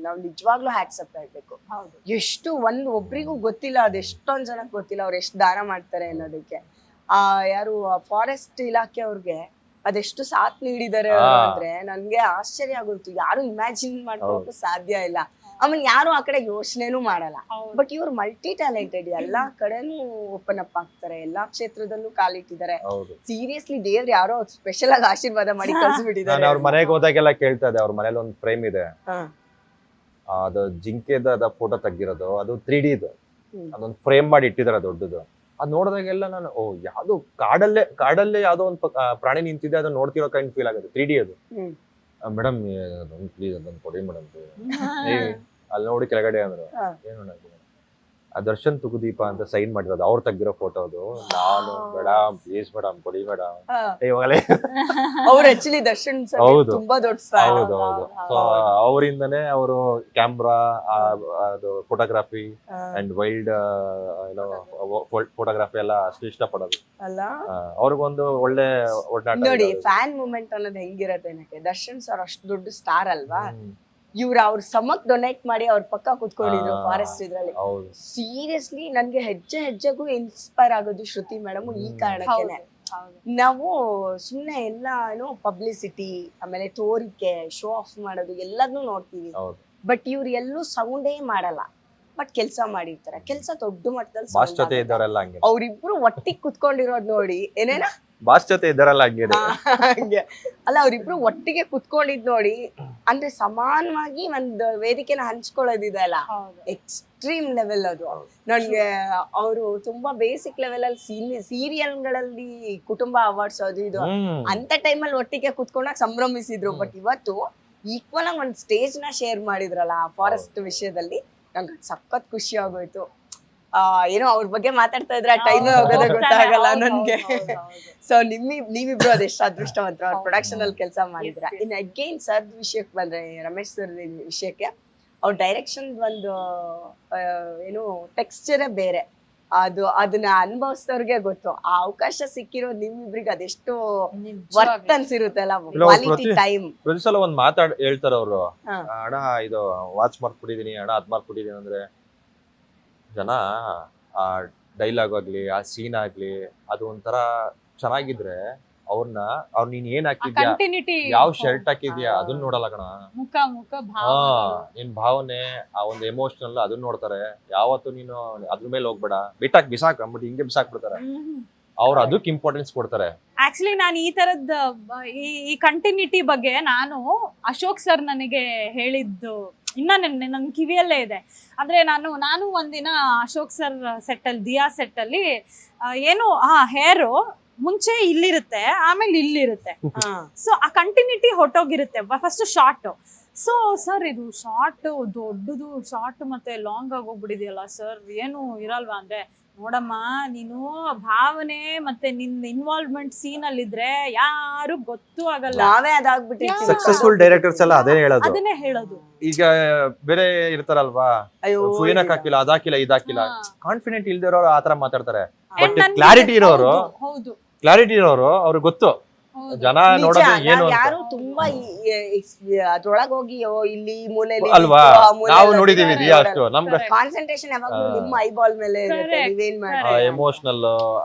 ನಾವು ನಿಜವಾಗ್ಲೂ ಹ್ಯಾಟ್ಸಪ್ ಹೇಳ್ಬೇಕು. ಎಷ್ಟು ಒಬ್ರಿಗೂ ಗೊತ್ತಿಲ್ಲ, ಅದೆಷ್ಟೊಂದ್ ಜನಕ್ಕೆ ಗೊತ್ತಿಲ್ಲ ಅವ್ರು ಎಷ್ಟು ದಾನ ಮಾಡ್ತಾರೆ ಅನ್ನೋದಕ್ಕೆ. ಯಾರು ಫಾರೆಸ್ಟ್ ಇಲಾಖೆ ಅವ್ರಿಗೆ ಅದೆಷ್ಟು ಸಾಥ್ ನೀಡಿದ್ದಾರೆ ಅಂದ್ರೆ ನನ್ಗೆ ಆಶ್ಚರ್ಯ ಆಗೋಯ್ತು. ಯಾರು ಇಮ್ಯಾಜಿನ್ ಮಾಡ್ಕೊಳಕ್ಕೂ ಸಾಧ್ಯ ಇಲ್ಲ. ಆಮೇಲೆ ಯಾರು ಆ ಕಡೆ ಯೋಚನೆನೂ ಮಾಡಲ್ಲ. ಬಟ್ ಇವ್ರು ಮಲ್ಟಿ ಟ್ಯಾಲೆಂಟೆಡ್, ಎಲ್ಲಾ ಕಡೆನೂ ಓಪನ್ ಅಪ್ ಆಗ್ತಾರೆ, ಎಲ್ಲಾ ಕ್ಷೇತ್ರದಲ್ಲೂ ಕಾಲಿಟ್ಟಿದ್ದಾರೆ. ಸೀರಿಯಸ್ಲಿ ದೇವ್ರು ಯಾರೋ ಸ್ಪೆಷಲ್ ಆಗಿ ಆಶೀರ್ವಾದ ಮಾಡಿ ಕಳ್ಸಿಬಿಟ್ಟಿದ್ದಾರೆ. ಅವ್ರ ಮನೆಗೆ ಹೋದಾಗೆಲ್ಲ ಕೇಳ್ತಾ ಇದೆ, ಅವ್ರ ಮನೇಲಿ ಒಂದು ಫ್ರೇಮ್ ಇದೆ, ಅದು ಜಿಂಕೆದ ಫೋಟೋ ತೆಗಿರೋದು, ಅದು 3D ಇದು, ಅದೊಂದು ಫ್ರೇಮ್ ಮಾಡಿ ಇಟ್ಟಿದ್ದಾರೆ ದೊಡ್ಡದು. ಅದ್ ನೋಡಿದಾಗೆಲ್ಲ ನಾನು ಯಾವ್ದು ಕಾಡಲ್ಲೇ ಯಾವ್ದೋ ಒಂದು ಪ್ರಾಣಿ ನಿಂತಿದೆ, ಅದನ್ನ ನೋಡ್ತಿರೋ ಕೈಂಡ್ ಫೀಲ್ ಆಗುತ್ತೆ. 3D ಅದು. ಮೇಡಮ್ ಪ್ಲೀಸ್ ಅದೊಂದು ಕೊಡಿ ಮೇಡಮ್. ಅಲ್ಲಿ ನೋಡಿ ಕೆಳಗಡೆ ಅಂದ್ರು, ಏನು ಆ ದರ್ಶನ್ ತುಗುದೀಪ ಅಂತ ಸೈನ್ ಮಾಡಿರೋದು ಅವ್ರು ತೆಗ್ದಿರೋ ಫೋಟೋ ಅದು. ನಾನು ಮೇಡಮ್ ಪ್ಲೀಸ್ ಮೇಡಮ್ ಕೊಡಿ ಮೇಡಮ್ ಇವಾಗಲೇ. ಅವ್ರು ಆಕ್ಚುಲಿ ದರ್ಶನ್ ಸರ್ ಹೌದು. ತುಂಬಾ ದೊಡ್ಡ ಸ್ಟಾರ್. ಹೌದು ಹೌದು. ಸೊ ಅವರಿಂದನೇ ಅವರು ಕ್ಯಾಮ್ರಾ, ಅದು ಫೋಟೋಗ್ರಫಿ ಅಂಡ್ ವೈಲ್ಡ್ ಏನೋ ಫೋಟೋಗ್ರಫಿ ಎಲ್ಲ ಅಷ್ಟು ಇಷ್ಟಪಡೋದು ಅಲ್ಲ. ಅವ್ರಿಗೊಂದು ಒಳ್ಳೆ ಒಡನಾಟ. ನೋಡಿ ಫ್ಯಾನ್ ಮೂಮೆಂಟ್ ಅನ್ನೋದು ಹೆಂಗಿರತ್ತೆ ಏನಕ್ಕೆ, ದರ್ಶನ್ ಸರ್ ಅಷ್ಟು ದೊಡ್ಡ ಸ್ಟಾರ್ ಅಲ್ವಾ, ಅವ್ರ ಸಮಕ್ ಡೊನೇಟ್ ಮಾಡಿ ಅವ್ರ ಪಕ್ಕ ಕುತ್ಕೊಂಡಿದ್ರು ಫಾರೆಸ್ಟ್ ಇದ್ರಲ್ಲಿ. ಹೌದು. ಸೀರಿಯಸ್ಲಿ ನನ್ಗೆ ಹೆಜ್ಜೆ ಹೆಜ್ಜೆಗೂ ಇನ್ಸ್ಪೈರ್ ಆಗೋದು ಶ್ರುತಿ ಮೇಡಮ್ ಈ ಕಾರಣಕ್ಕೇನೆ. ನಾವು ಸುಮ್ನೆ ಎಲ್ಲ ಏನೋ ಪಬ್ಲಿಸಿಟಿ, ಆಮೇಲೆ ತೋರಿಕೆ, ಶೋ ಆಫ್ ಮಾಡೋದು ಎಲ್ಲದನ್ನೂ ನೋಡ್ತೀವಿ. ಬಟ್ ಇವ್ರು ಎಲ್ಲೂ ಸೌಂಡೇ ಮಾಡಲ್ಲ, ಬಟ್ ಕೆಲ್ಸ ಮಾಡಿರ್ತಾರೆ. ಕೆಲ್ಸ ದೊಡ್ಡ ಮಟ್ಟದಲ್ಲಿ ಬಾಸ್ ಜೊತೆ ಇದ್ದವರೆಲ್ಲ ಹಂಗೆ. ಅವ್ರಿಬ್ರು ಒಟ್ಟಿಗೆ ಕುತ್ಕೊಂಡಿರೋದ್ ನೋಡಿ, ಏನೇನ ಬಾಸ್ ಜೊತೆ ಇದ್ದಾರಲ್ಲ ಹಂಗೆ. ಹಂಗೆ ಅಲ್ಲ, ಅವ್ರಿಬ್ರು ಒಟ್ಟಿಗೆ ಕುತ್ಕೊಂಡಿದ್ ನೋಡಿ, ಅಂದ್ರೆ ಸಮಾನವಾಗಿ ಒಂದ್ ವೇದಿಕೆನ ಹಂಚ್ಕೊಳ್ಳೋದಿದೆ ಅಲ್ಲ, ಎಕ್ಸ್ಟ್ರೀಮ್ ಲೆವೆಲ್ ಅದು. ನನ್ಗೆ ಅವರು ತುಂಬಾ ಬೇಸಿಕ್ ಲೆವೆಲ್ ಅಲ್ಲಿ ಸೀರಿಯಲ್ಗಳಲ್ಲಿ ಕುಟುಂಬ ಅವಾರ್ಡ್ಸ್ ಅದು ಇದು ಅಂತ ಟೈಮಲ್ಲಿ ಒಟ್ಟಿಗೆ ಕುತ್ಕೊಂಡಾಗ ಸಂಭ್ರಮಿಸಿದ್ರು. ಬಟ್ ಇವತ್ತು ಈಕ್ವಲ್ ಆಗಿ ಒಂದ್ ಸ್ಟೇಜ್ ನ ಶೇರ್ ಮಾಡಿದ್ರಲ್ಲ ಫಾರೆಸ್ಟ್ ವಿಷಯದಲ್ಲಿ, ನಂಗೆ ಸಖತ್ ಖುಷಿ ಆಗೋಯ್ತು. ಏನೋ ಅವ್ರ ಬಗ್ಗೆ ಮಾತಾಡ್ತಾ ಇದ್ರೆ ಟೈಮ್ ಹೋಗೋದೇ ಗೊತ್ತಾಗಲ್ಲ ನನ್ಗೆ. ಸೊ ನೀವಿಬ್ರು ಅದೆಷ್ಟು ಅದೃಷ್ಟವಂತರು, ಅವ್ರ ಪ್ರೊಡಕ್ಷನ್ ಅಲ್ಲಿ ಕೆಲಸ ಮಾಡಿದ್ರ. ಇನ್ ಅಗೇನ್ ಸರ್ ವಿಷಯಕ್ಕೆ ಬಂದ್ರೆ, ರಮೇಶ್ ಸರ್ ವಿಷಯಕ್ಕೆ, ಅವ್ರ ಡೈರೆಕ್ಷನ್ ಒಂದು ಏನು ಟೆಕ್ಸ್ಚರೇ ಬೇರೆ. ಅದನ್ನ ಅನುಭವಿಸಿದವ್ರಿಗೆ ಗೊತ್ತು. ಆ ಅವಕಾಶ ಸಿಕ್ಕಿರೋದು ನಿಮ್ಮಿಬ್ರಿಗೆ ಅದೆಷ್ಟು ವರ್ತ್ ಅನ್ಸಿರುತ್ತಲ್ಲ, ಕ್ವಾಲಿಟಿ ಟೈಮ್. ಪ್ರತಿ ಸಲ ಒಂದ್ ಹೇಳ್ತಾರ ಅವ್ರು, ಅಣ್ಣ ಇದು ವಾಚ್ ಮಾಡ್ಬಿಟ್ಟಿದೀನಿ ಅಣ್ಣ, ಅದ್ ಮಾಡ್ಬಿಟ್ಟಿದೀನಿ ಅಂದ್ರೆ, ಜನ ಆ ಡೈಲಾಗ್ ಆಗ್ಲಿ, ಆ ಸೀನ್ ಆಗ್ಲಿ, ಅದು ಒಂಥರ ಚೆನ್ನಾಗಿದ್ರೆ ಅವ್ರು ನೀನ್ ಏನ್ ಹಾಕಿದ್ಯಾ, ಯಾವ ಶರ್ಟ್ ಹಾಕಿದ್ಯಾ ಅದನ್ನ ನೋಡಲ್ಲ ಕಣ. ನಿನ್ ಭಾವನೆ, ಆ ಒಂದು ಎಮೋಷನಲ್ ಅದನ್ನ ನೋಡ್ತಾರೆ. ಯಾವತ್ತು ನೀನು ಅದ್ರ ಮೇಲೆ ಹೋಗ್ಬೇಡ, ಬಿಸಾಕ್ ಅಂದ್ಬಿಟ್ಟು ಹಿಂಗೆ ಬಿಸಾಕ್ಬಿಡ್ತಾರೆ. ಅವ್ರು ಅದಕ್ಕೆ ಇಂಪಾರ್ಟೆನ್ಸ್ ಕೊಡ್ತಾರೆ. ಆಕ್ಚುಲಿ ನಾನು ಈ ತರದ್ ಈ ಕಂಟಿನ್ಯೂಟಿ ಬಗ್ಗೆ ನಾನು ಅಶೋಕ್ ಸರ್ ನನಗೆ ಹೇಳಿದ್ದು ಇನ್ನ ನನ್ ಕಿವಿಯಲ್ಲೇ ಇದೆ. ಅಂದ್ರೆ ನಾನು ಒಂದಿನ ಅಶೋಕ್ ಸರ್ ಸೆಟ್ ಅಲ್ಲಿ, ದಿಯಾ ಸೆಟ್ ಅಲ್ಲಿ ಏನು ಹೇರು ಮುಂಚೆ ಇಲ್ಲಿರುತ್ತೆ, ಆಮೇಲೆ ಇಲ್ಲಿರುತ್ತೆ. ಸೊ ಆ ಕಂಟಿನ್ಯೂಟಿ ಹೊಟ್ಟೋಗಿರುತ್ತೆ ಫಸ್ಟ್ ಶಾರ್ಟ್. ಸೊ ಸರ್ ಇದು ಶಾರ್ಟ್ ದೊಡ್ಡದು ಶಾರ್ಟ್ ಮತ್ತೆ ಲಾಂಗ್ ಆಗೋಗ್ಬಿಡಿದೆಯಲ್ಲ ಸರ್, ಏನು ಇರಲ್ವಾ ಅಂದ್ರೆ, ನೋಡಮ್ಮ ನೀನು ಭಾವನೆ ಮತ್ತೆ ನಿನ್ ಇನ್ವಾಲ್ವ್ಮೆಂಟ್ ಸೀನ್ ಅಲ್ಲಿ ಇದ್ರೆ ಯಾರು ಗೊತ್ತೂ ಆಗಲ್ಲ. ನಾವೇ ಅದಾಗ್ಬಿಟ್ಟಿರ್ತೀವಿ. ಸಕ್ಸಸ್ಫುಲ್ ಡೈರೆಕ್ಟರ್ಸ್ ಎಲ್ಲ ಅದನ್ನೇ ಹೇಳೋದು. ಈಗ ಬೇರೆ ಇರ್ತಾರಲ್ವಾ, ಏನಕ್ ಹಾಕಿಲ್ಲ, ಅದಾಕಿಲ್ಲ, ಇದಾಕಿಲ್ಲ, ಕಾನ್ಫಿಡೆಂಟ್ ಇಲ್ದಿರೋರು ಆತರ ಮಾತಾಡ್ತಾರೆ. ಬಟ್ ಕ್ಲಾರಿಟಿ ಇರೋರು ಅವ್ರಿಗೆ ಗೊತ್ತು ಜನ ನೋಡೋದು ಏನು. ಯಾರು ತುಂಬಾ ಅದ್ರೊಳಗೆ ಹೋಗಿ ಇಲ್ಲಿ ಮೂಲೆಯಲ್ಲಿ ಅಲ್ವಾ, ನಾವು ನೋಡಿದೀವಿ ಅಷ್ಟು. ನಮ್ಗೆ ಕಾನ್ಸಂಟ್ರೇಷನ್ ಯಾವಾಗ್ಲೂ ನಿಮ್ಮ ಐಬಾಲ್ ಮೇಲೆ ಇರುತ್ತೆ. ನೀವೇನ್ ಮಾಡ್ತೀರಾ, ಎಮೋಷನಲ್.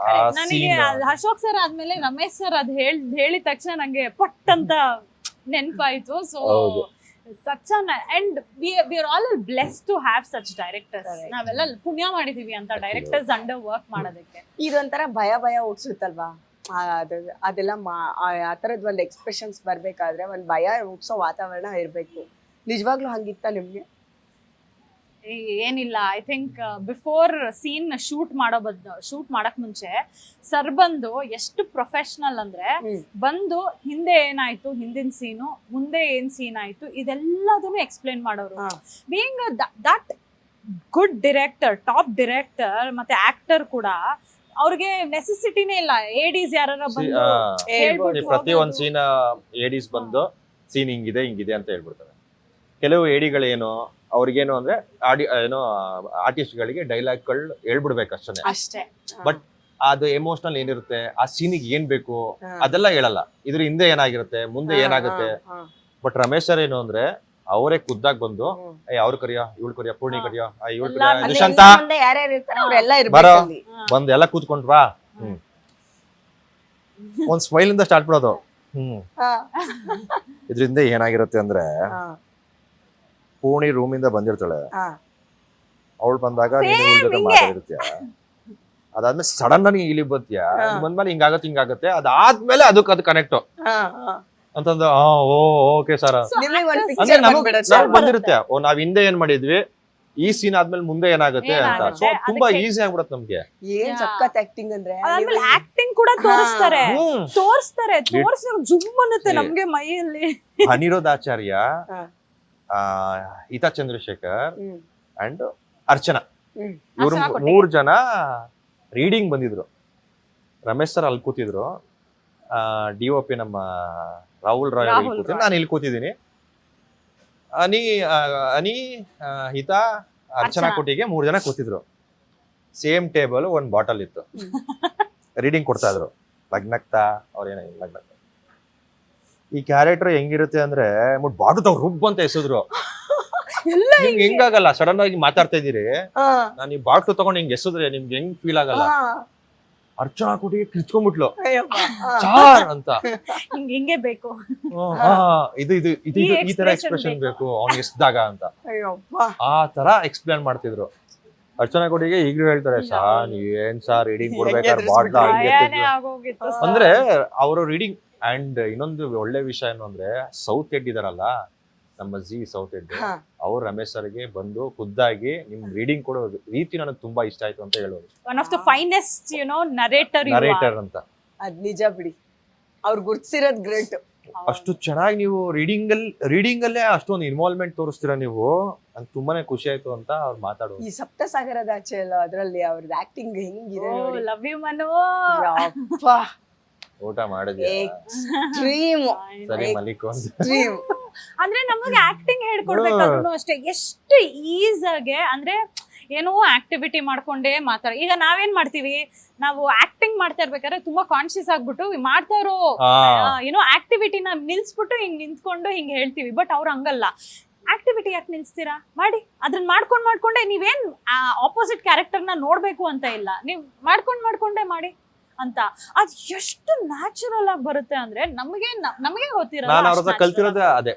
ನನಗೆ ಅಶೋಕ್ ಸರ್ ಆದ್ಮೇಲೆ ರಮೇಶ್ ಸರ್ ಅದ್ ಹೇಳಿದ ತಕ್ಷಣ ನಂಗೆ ಪಟ್ ಅಂತ ನೆನ್ಪಾಯ್ತು. So such an and we are all blessed to have such directors. ನಾವೆಲ್ಲ ಪುಣ್ಯ ಮಾಡಿದೀವಿ ಅಂತ ಡೈರೆಕ್ಟರ್ಸ್ ಅಂಡರ್ ವರ್ಕ್ ಮಾಡೋದಕ್ಕೆ. ಇದೊಂಥರ ಭಯ ಹುಟ್ಸುತ್ತಲ್ವಾ, ಅದೆಲ್ಲ ಆ ತರದ್ ಒಂದ್ ಎಕ್ಸ್ಪ್ರೆಷನ್ಸ್ ಬರ್ಬೇಕಾದ್ರೆ ಒಂದ್ ಭಯ ಹುಟ್ಸೋ ವಾತಾವರಣ ಇರ್ಬೇಕು. ನಿಜವಾಗ್ಲೂ ಹಂಗಿತ್ತ ನಿಮ್ಗೆ? ಏನಿಲ್ಲ, I think before scene shoot ಮಾಡಕ್ ಮುಂಚೆ ಸರ್ ಬಂದು ಎಷ್ಟು ಪ್ರೊಫೆಷನಲ್ ಅಂದ್ರೆ, ಬಂದು ಹಿಂದೆ ಏನಾಯ್ತು, ಹಿಂದಿನ ಸೀನು, ಮುಂದೆ ಏನ್ ಸೀನ್ ಆಯ್ತು, ಇದೆಲ್ಲದನ್ನು ಎಕ್ಸ್ಪ್ಲೇನ್ ಮಾಡೋರು. Being that good director, top director ಮತ್ತೆ ಆಕ್ಟರ್ ಕೂಡ, ಅವ್ರಿಗೆ ನೆಸೆಸಿಟಿನೇ ಇಲ್ಲ ಎಡಿಸ್ ಯಾರು ಬಂದು ಪ್ರತಿ ಒಂದ್ ಸೀನ್ ಎಡಿಸ್ ಬಂದು ಸೀನ್ ಹಿಂಗಿದೆ ಅಂತ ಹೇಳ್ಬಿಡ್ತಾರೆ. ಕೆಲವು ಎಡಿಗಳೇನು ಅವ್ರಿಗೇನು ಅಂದ್ರೆ ಏನೋ ಆರ್ಟಿಸ್ಟ್ ಗಳಿಗೆ ಡೈಲಾಗ್ಗಳು ಹೇಳ್ಬಿಡ್ಬೇಕು ಅಷ್ಟೇ. ಬಟ್ ಅದು ಎಮೋಷನಲ್ ಏನಿರುತ್ತೆ, ಆ ಸೀನಿಗೆ ಏನ್ ಬೇಕು ಅದೆಲ್ಲ ಹೇಳಲ್ಲ. ಇದ್ರ ಹಿಂದೆ ಏನಾಗಿರುತ್ತೆ, ಮುಂದೆ ಏನಾಗುತ್ತೆ. ಬಟ್ ರಮೇಶ್ ಸರ್ ಏನು ಅಂದ್ರೆ, ಅವರೇ ಖುದ್ದಾಗಿ ಬಂದು ಅವ್ರು ಕರಿಯ, ಇವಳು ಕರಿಯ, ಪೂರ್ಣಿ ಕರಿಯ, ಇವಳು ಕರಿಯ, ದುಷ್ಯಂತ ಬರೋ, ಬಂದು ಎಲ್ಲ ಕೂತ್ಕೊಂಡ್ವಾ, ಒಂದ್ ಸ್ಮೈಲ್ ಇಂದ ಸ್ಟಾರ್ಟ್ ಮಾಡೋದು. ಇದ್ರಿಂದ ಏನಾಗಿರುತ್ತೆ ಅಂದ್ರೆ, ಪೂರ್ಣಿ ರೂಮಿಂದ ಬಂದಿರ್ತಾಳೆ, ಅವಳು ಬಂದಾಗ ಮಾತಾಡಿರ್ತೀಯ, ಅದಾದ್ಮೇಲೆ ಸಡನ್ ಆಗಿ ಇಲ್ಲಿ ಬರ್ತೀಯ, ಬಂದ್ಮೇಲೆ ಹಿಂಗಾಗತ್ತೆ, ಅದಾದ್ಮೇಲೆ ಅದಕ್ಕೆ ಅದು ಕನೆಕ್ಟ್ ಅಂತಂದು ಓಕೆ ಸರ್ ಬಂದಿರುತ್ತೆ. ನಾವ್ ಹಿಂದೆ ಏನ್ ಮಾಡಿದ್ವಿ, ಈ ಸೀನ್ ಆದ್ಮೇಲೆ ಮುಂದೆ ಏನಾಗುತ್ತೆ ಅಂತ. ಸೊ ತುಂಬಾ ಈಸಿ ಆಗ್ಬಿಡತ್ತೆ ನಮ್ಗೆ. ಏನ್ ಸಖತ್ ಆಕ್ಟಿಂಗ್ ಅಂದ್ರೆ, ಆಕ್ಟಿಂಗ್ ಕೂಡ ತೋರಿಸ್ತಾರೆ ಜುಮ್ ಅನ್ನುತ್ತೆ ನಮ್ಗೆ ಮೈಯಲ್ಲಿ. ಅನಿರುದ್ಧ ಆಚಾರ್ಯ, ಈತಾ ಚಂದ್ರಶೇಖರ್ ಅಂಡ್ ಅರ್ಚನಾ ಇವ್ರು ಅರ್ಚನಾ ಕೊಟ್ಟಿಗೆ. 3 ಜನ ರೀಡಿಂಗ್ ಬಂದಿದ್ರು. ರಮೇಶ್ ಸರ್ ಅಲ್ಲಿ ಕೂತಿದ್ರು, DOP ನಮ್ಮ ರಾಹುಲ್ ರಾಯ್ ರಾಹುಲ್ ಕೂತಿದ್ರು, ರಾಯ್. ನಾನು ಇಲ್ಲಿ ಕೂತಿದ್ದೀನಿ. ಅನಿ ಹಿತಾ ಅರ್ಚನಾ ಅರ್ಚನಾ. ಕೊಟ್ಟಿಗೆ 3 ಜನ ಕೂತಿದ್ರು. ಸೇಮ್ ಟೇಬಲ್, 1 ಬಾಟಲ್ ಇತ್ತು. ರೀಡಿಂಗ್ ಕೊಡ್ತಾ ಇದ್ರು. ಲಗ್ನಕ್ತಾ ಅವ್ರೇನ ಲಗ್ನಕ್ತಾ. ಈ ಕ್ಯಾರೆಕ್ಟರ್ ಹೆಂಗಿರುತ್ತೆ ಅಂದ್ರೆ ಬಾಟು ತಗೊಂಡು ರುಬ್ ಅಂತ ಎಸೆದ್ರು. ನಿಮ್ಗೆ ಹೆಂಗಾಗಲ್ಲ, ಸಡನ್ ಆಗಿ ಮಾತಾಡ್ತಾ ಇದೀರಿ, ನಾನು ಈ ಬಾಟ್ಲು ತಗೊಂಡು ಹಿಂಗ್ ಎಸೆದ್ರೆ ನಿಮ್ಗೆ ಹೆಂಗ್ ಫೀಲ್ ಆಗಲ್ಲ? ಅರ್ಚನಾ ಕೊಟ್ಟಿಗೆ ಕಿರ್ಚ್ಕೊಂಡ್ಬಿಟ್ಲು, ಸಾರ್ ಅಂತ. ಹಿಂಗೆ ಬೇಕು. ಇದು ಇದು ಇದು ಈ ಈ ತರ expression ಎಕ್ಸ್ಪ್ರೆಷನ್ ಬೇಕು. ಬೇಕು ಅವ್ನಿಗೆ ಎಸ್ದಾಗ ಅಂತ ಆ ತರ ಎಕ್ಸ್ಪ್ಲೇನ್ ಮಾಡ್ತಿದ್ರು. ಅರ್ಚನಾ ಕೊಟ್ಟಿಗೆ ಈಗಲೂ ಹೇಳ್ತಾರೆ, ಸಾರ್ ನೀವೇನ್ ಸಾರ್ ರೀಡಿಂಗ್ ಕೊಡ್ಬೇಕಾದ್ರೆ ಬಾಟ್ಲ ಭಯನೇ ಆಗೋಗಿತ್ತು sir. ಅಂದ್ರೆ ಅವರು ರೀಡಿಂಗ್. ಅಂಡ್ ಇನ್ನೊಂದು ಒಳ್ಳೆ ವಿಷಯ ಏನು ಅಂದ್ರೆ, ಸೌತ್ ಹೆಡ್ ಇದಾರಲ್ಲ, ನಮ್ಮ ಸೌತ್ ಹೆಡ್, ಅವ್ರು ರಮೇಶ್ ಸರ್ಗೆ ಬಂದು ಖುದ್ದಾಗಿ ನಿಮ್ ರೀಡಿಂಗ್ ಕೊಡೋ ರೀತಿ ನನಗೆ ತುಂಬಾ ಇಷ್ಟ ಆಯ್ತು ಅಂತ ಹೇಳೋದು. One of the finest narrator ಅಂತ. ಅದ್ ನಿಜ ಬಿಡಿ, ಅವ್ರು ಗುರ್ತಿಸಿರೋದ್ ಗ್ರೇಟ್. ಅಷ್ಟು ಚೆನ್ನಾಗಿ ನೀವು ರೀಡಿಂಗ್ ಅಲ್ಲೇ ಅಷ್ಟೊಂದು ಇನ್ವಾಲ್ವ್ಮೆಂಟ್ ತೋರಿಸ್ತೀರಾ ನೀವು, ನಂಗೆ ತುಂಬಾನೇ ಖುಷಿ ಆಯ್ತು ಅಂತ ಅವ್ರು ಮಾತಾಡೋದು. ಈ ಸಪ್ತಸಾಗರದ ಆಚೆ ಅಲ್ಲ, ಅದ್ರಲ್ಲಿ ಅವ್ರದ್ದು ಆಕ್ಟಿಂಗ್ ಹೆಂಗಿದೆ ನೋಡಿ. Love you Manu. ಯಪ್ಪ, ಊಟ ಮಾಡಿದ್ಯಾ? ಎಕ್ಸ್ಟ್ರೀಮ್ ಸರಿ ಮಲಿಕ್ ಅಂತ. ಎಕ್ಸ್ಟ್ರೀಮ್. ಅಂದ್ರೆ ನಮಗೆ ಆಕ್ಟಿಂಗ್ ಹೇಳ್ಕೊಡ್ಬೇಕಾದ್ರೂ ಅಷ್ಟೇ ಎಷ್ಟು ಈಸಾಗೆ, ಅಂದ್ರೆ ಏನೋ ಆಕ್ಟಿವಿಟಿ ಮಾಡ್ಕೊಂಡೇ ಈಗ ನಾವೇನ್ ಮಾಡ್ತೀವಿ, ನಾವು ಆಕ್ಟಿಂಗ್ ಮಾಡ್ತಾ ಇರ್ಬೇಕಾದ್ರೆ ತುಂಬಾ ಕಾನ್ಶಿಯಸ್ ಆಗ್ಬಿಟ್ಟು ಮಾಡ್ತಾ ಇರೋ ಏನೋ ಆಕ್ಟಿವಿಟಿನ ನಿಲ್ಸ್ಬಿಟ್ಟು ಹಿಂಗ್ ನಿಂತ್ಕೊಂಡು ಹಿಂಗ್ ಹೇಳ್ತೀವಿ. ಬಟ್ ಅವ್ರು ಹಂಗಲ್ಲ, ಆಕ್ಟಿವಿಟಿ ಯಾಕೆ ನಿಲ್ಸ್ತೀರಾ, ಮಾಡಿ ಅದನ್ನ ಮಾಡ್ಕೊಂಡೆ ನೀವೇನ್ ಆಪೋಸಿಟ್ ಕ್ಯಾರೆಕ್ಟರ್ನ ನೋಡ್ಬೇಕು ಅಂತ ಇಲ್ಲ, ನೀವ್ ಮಾಡ್ಕೊಂಡೇ ಮಾಡಿ ಅಂತ. ಅದ್ ಎಷ್ಟು ನ್ಯಾಚುರಲ್ ಆಗಿ ಬರುತ್ತೆ ಅಂದ್ರೆ ನಮಗೆ ಗೊತ್ತಿರಲ್ಲ. ನಾನು ಅವ್ರ ಹತ್ರ ಕಲ್ತಿರೋದೇ ಅದೇ.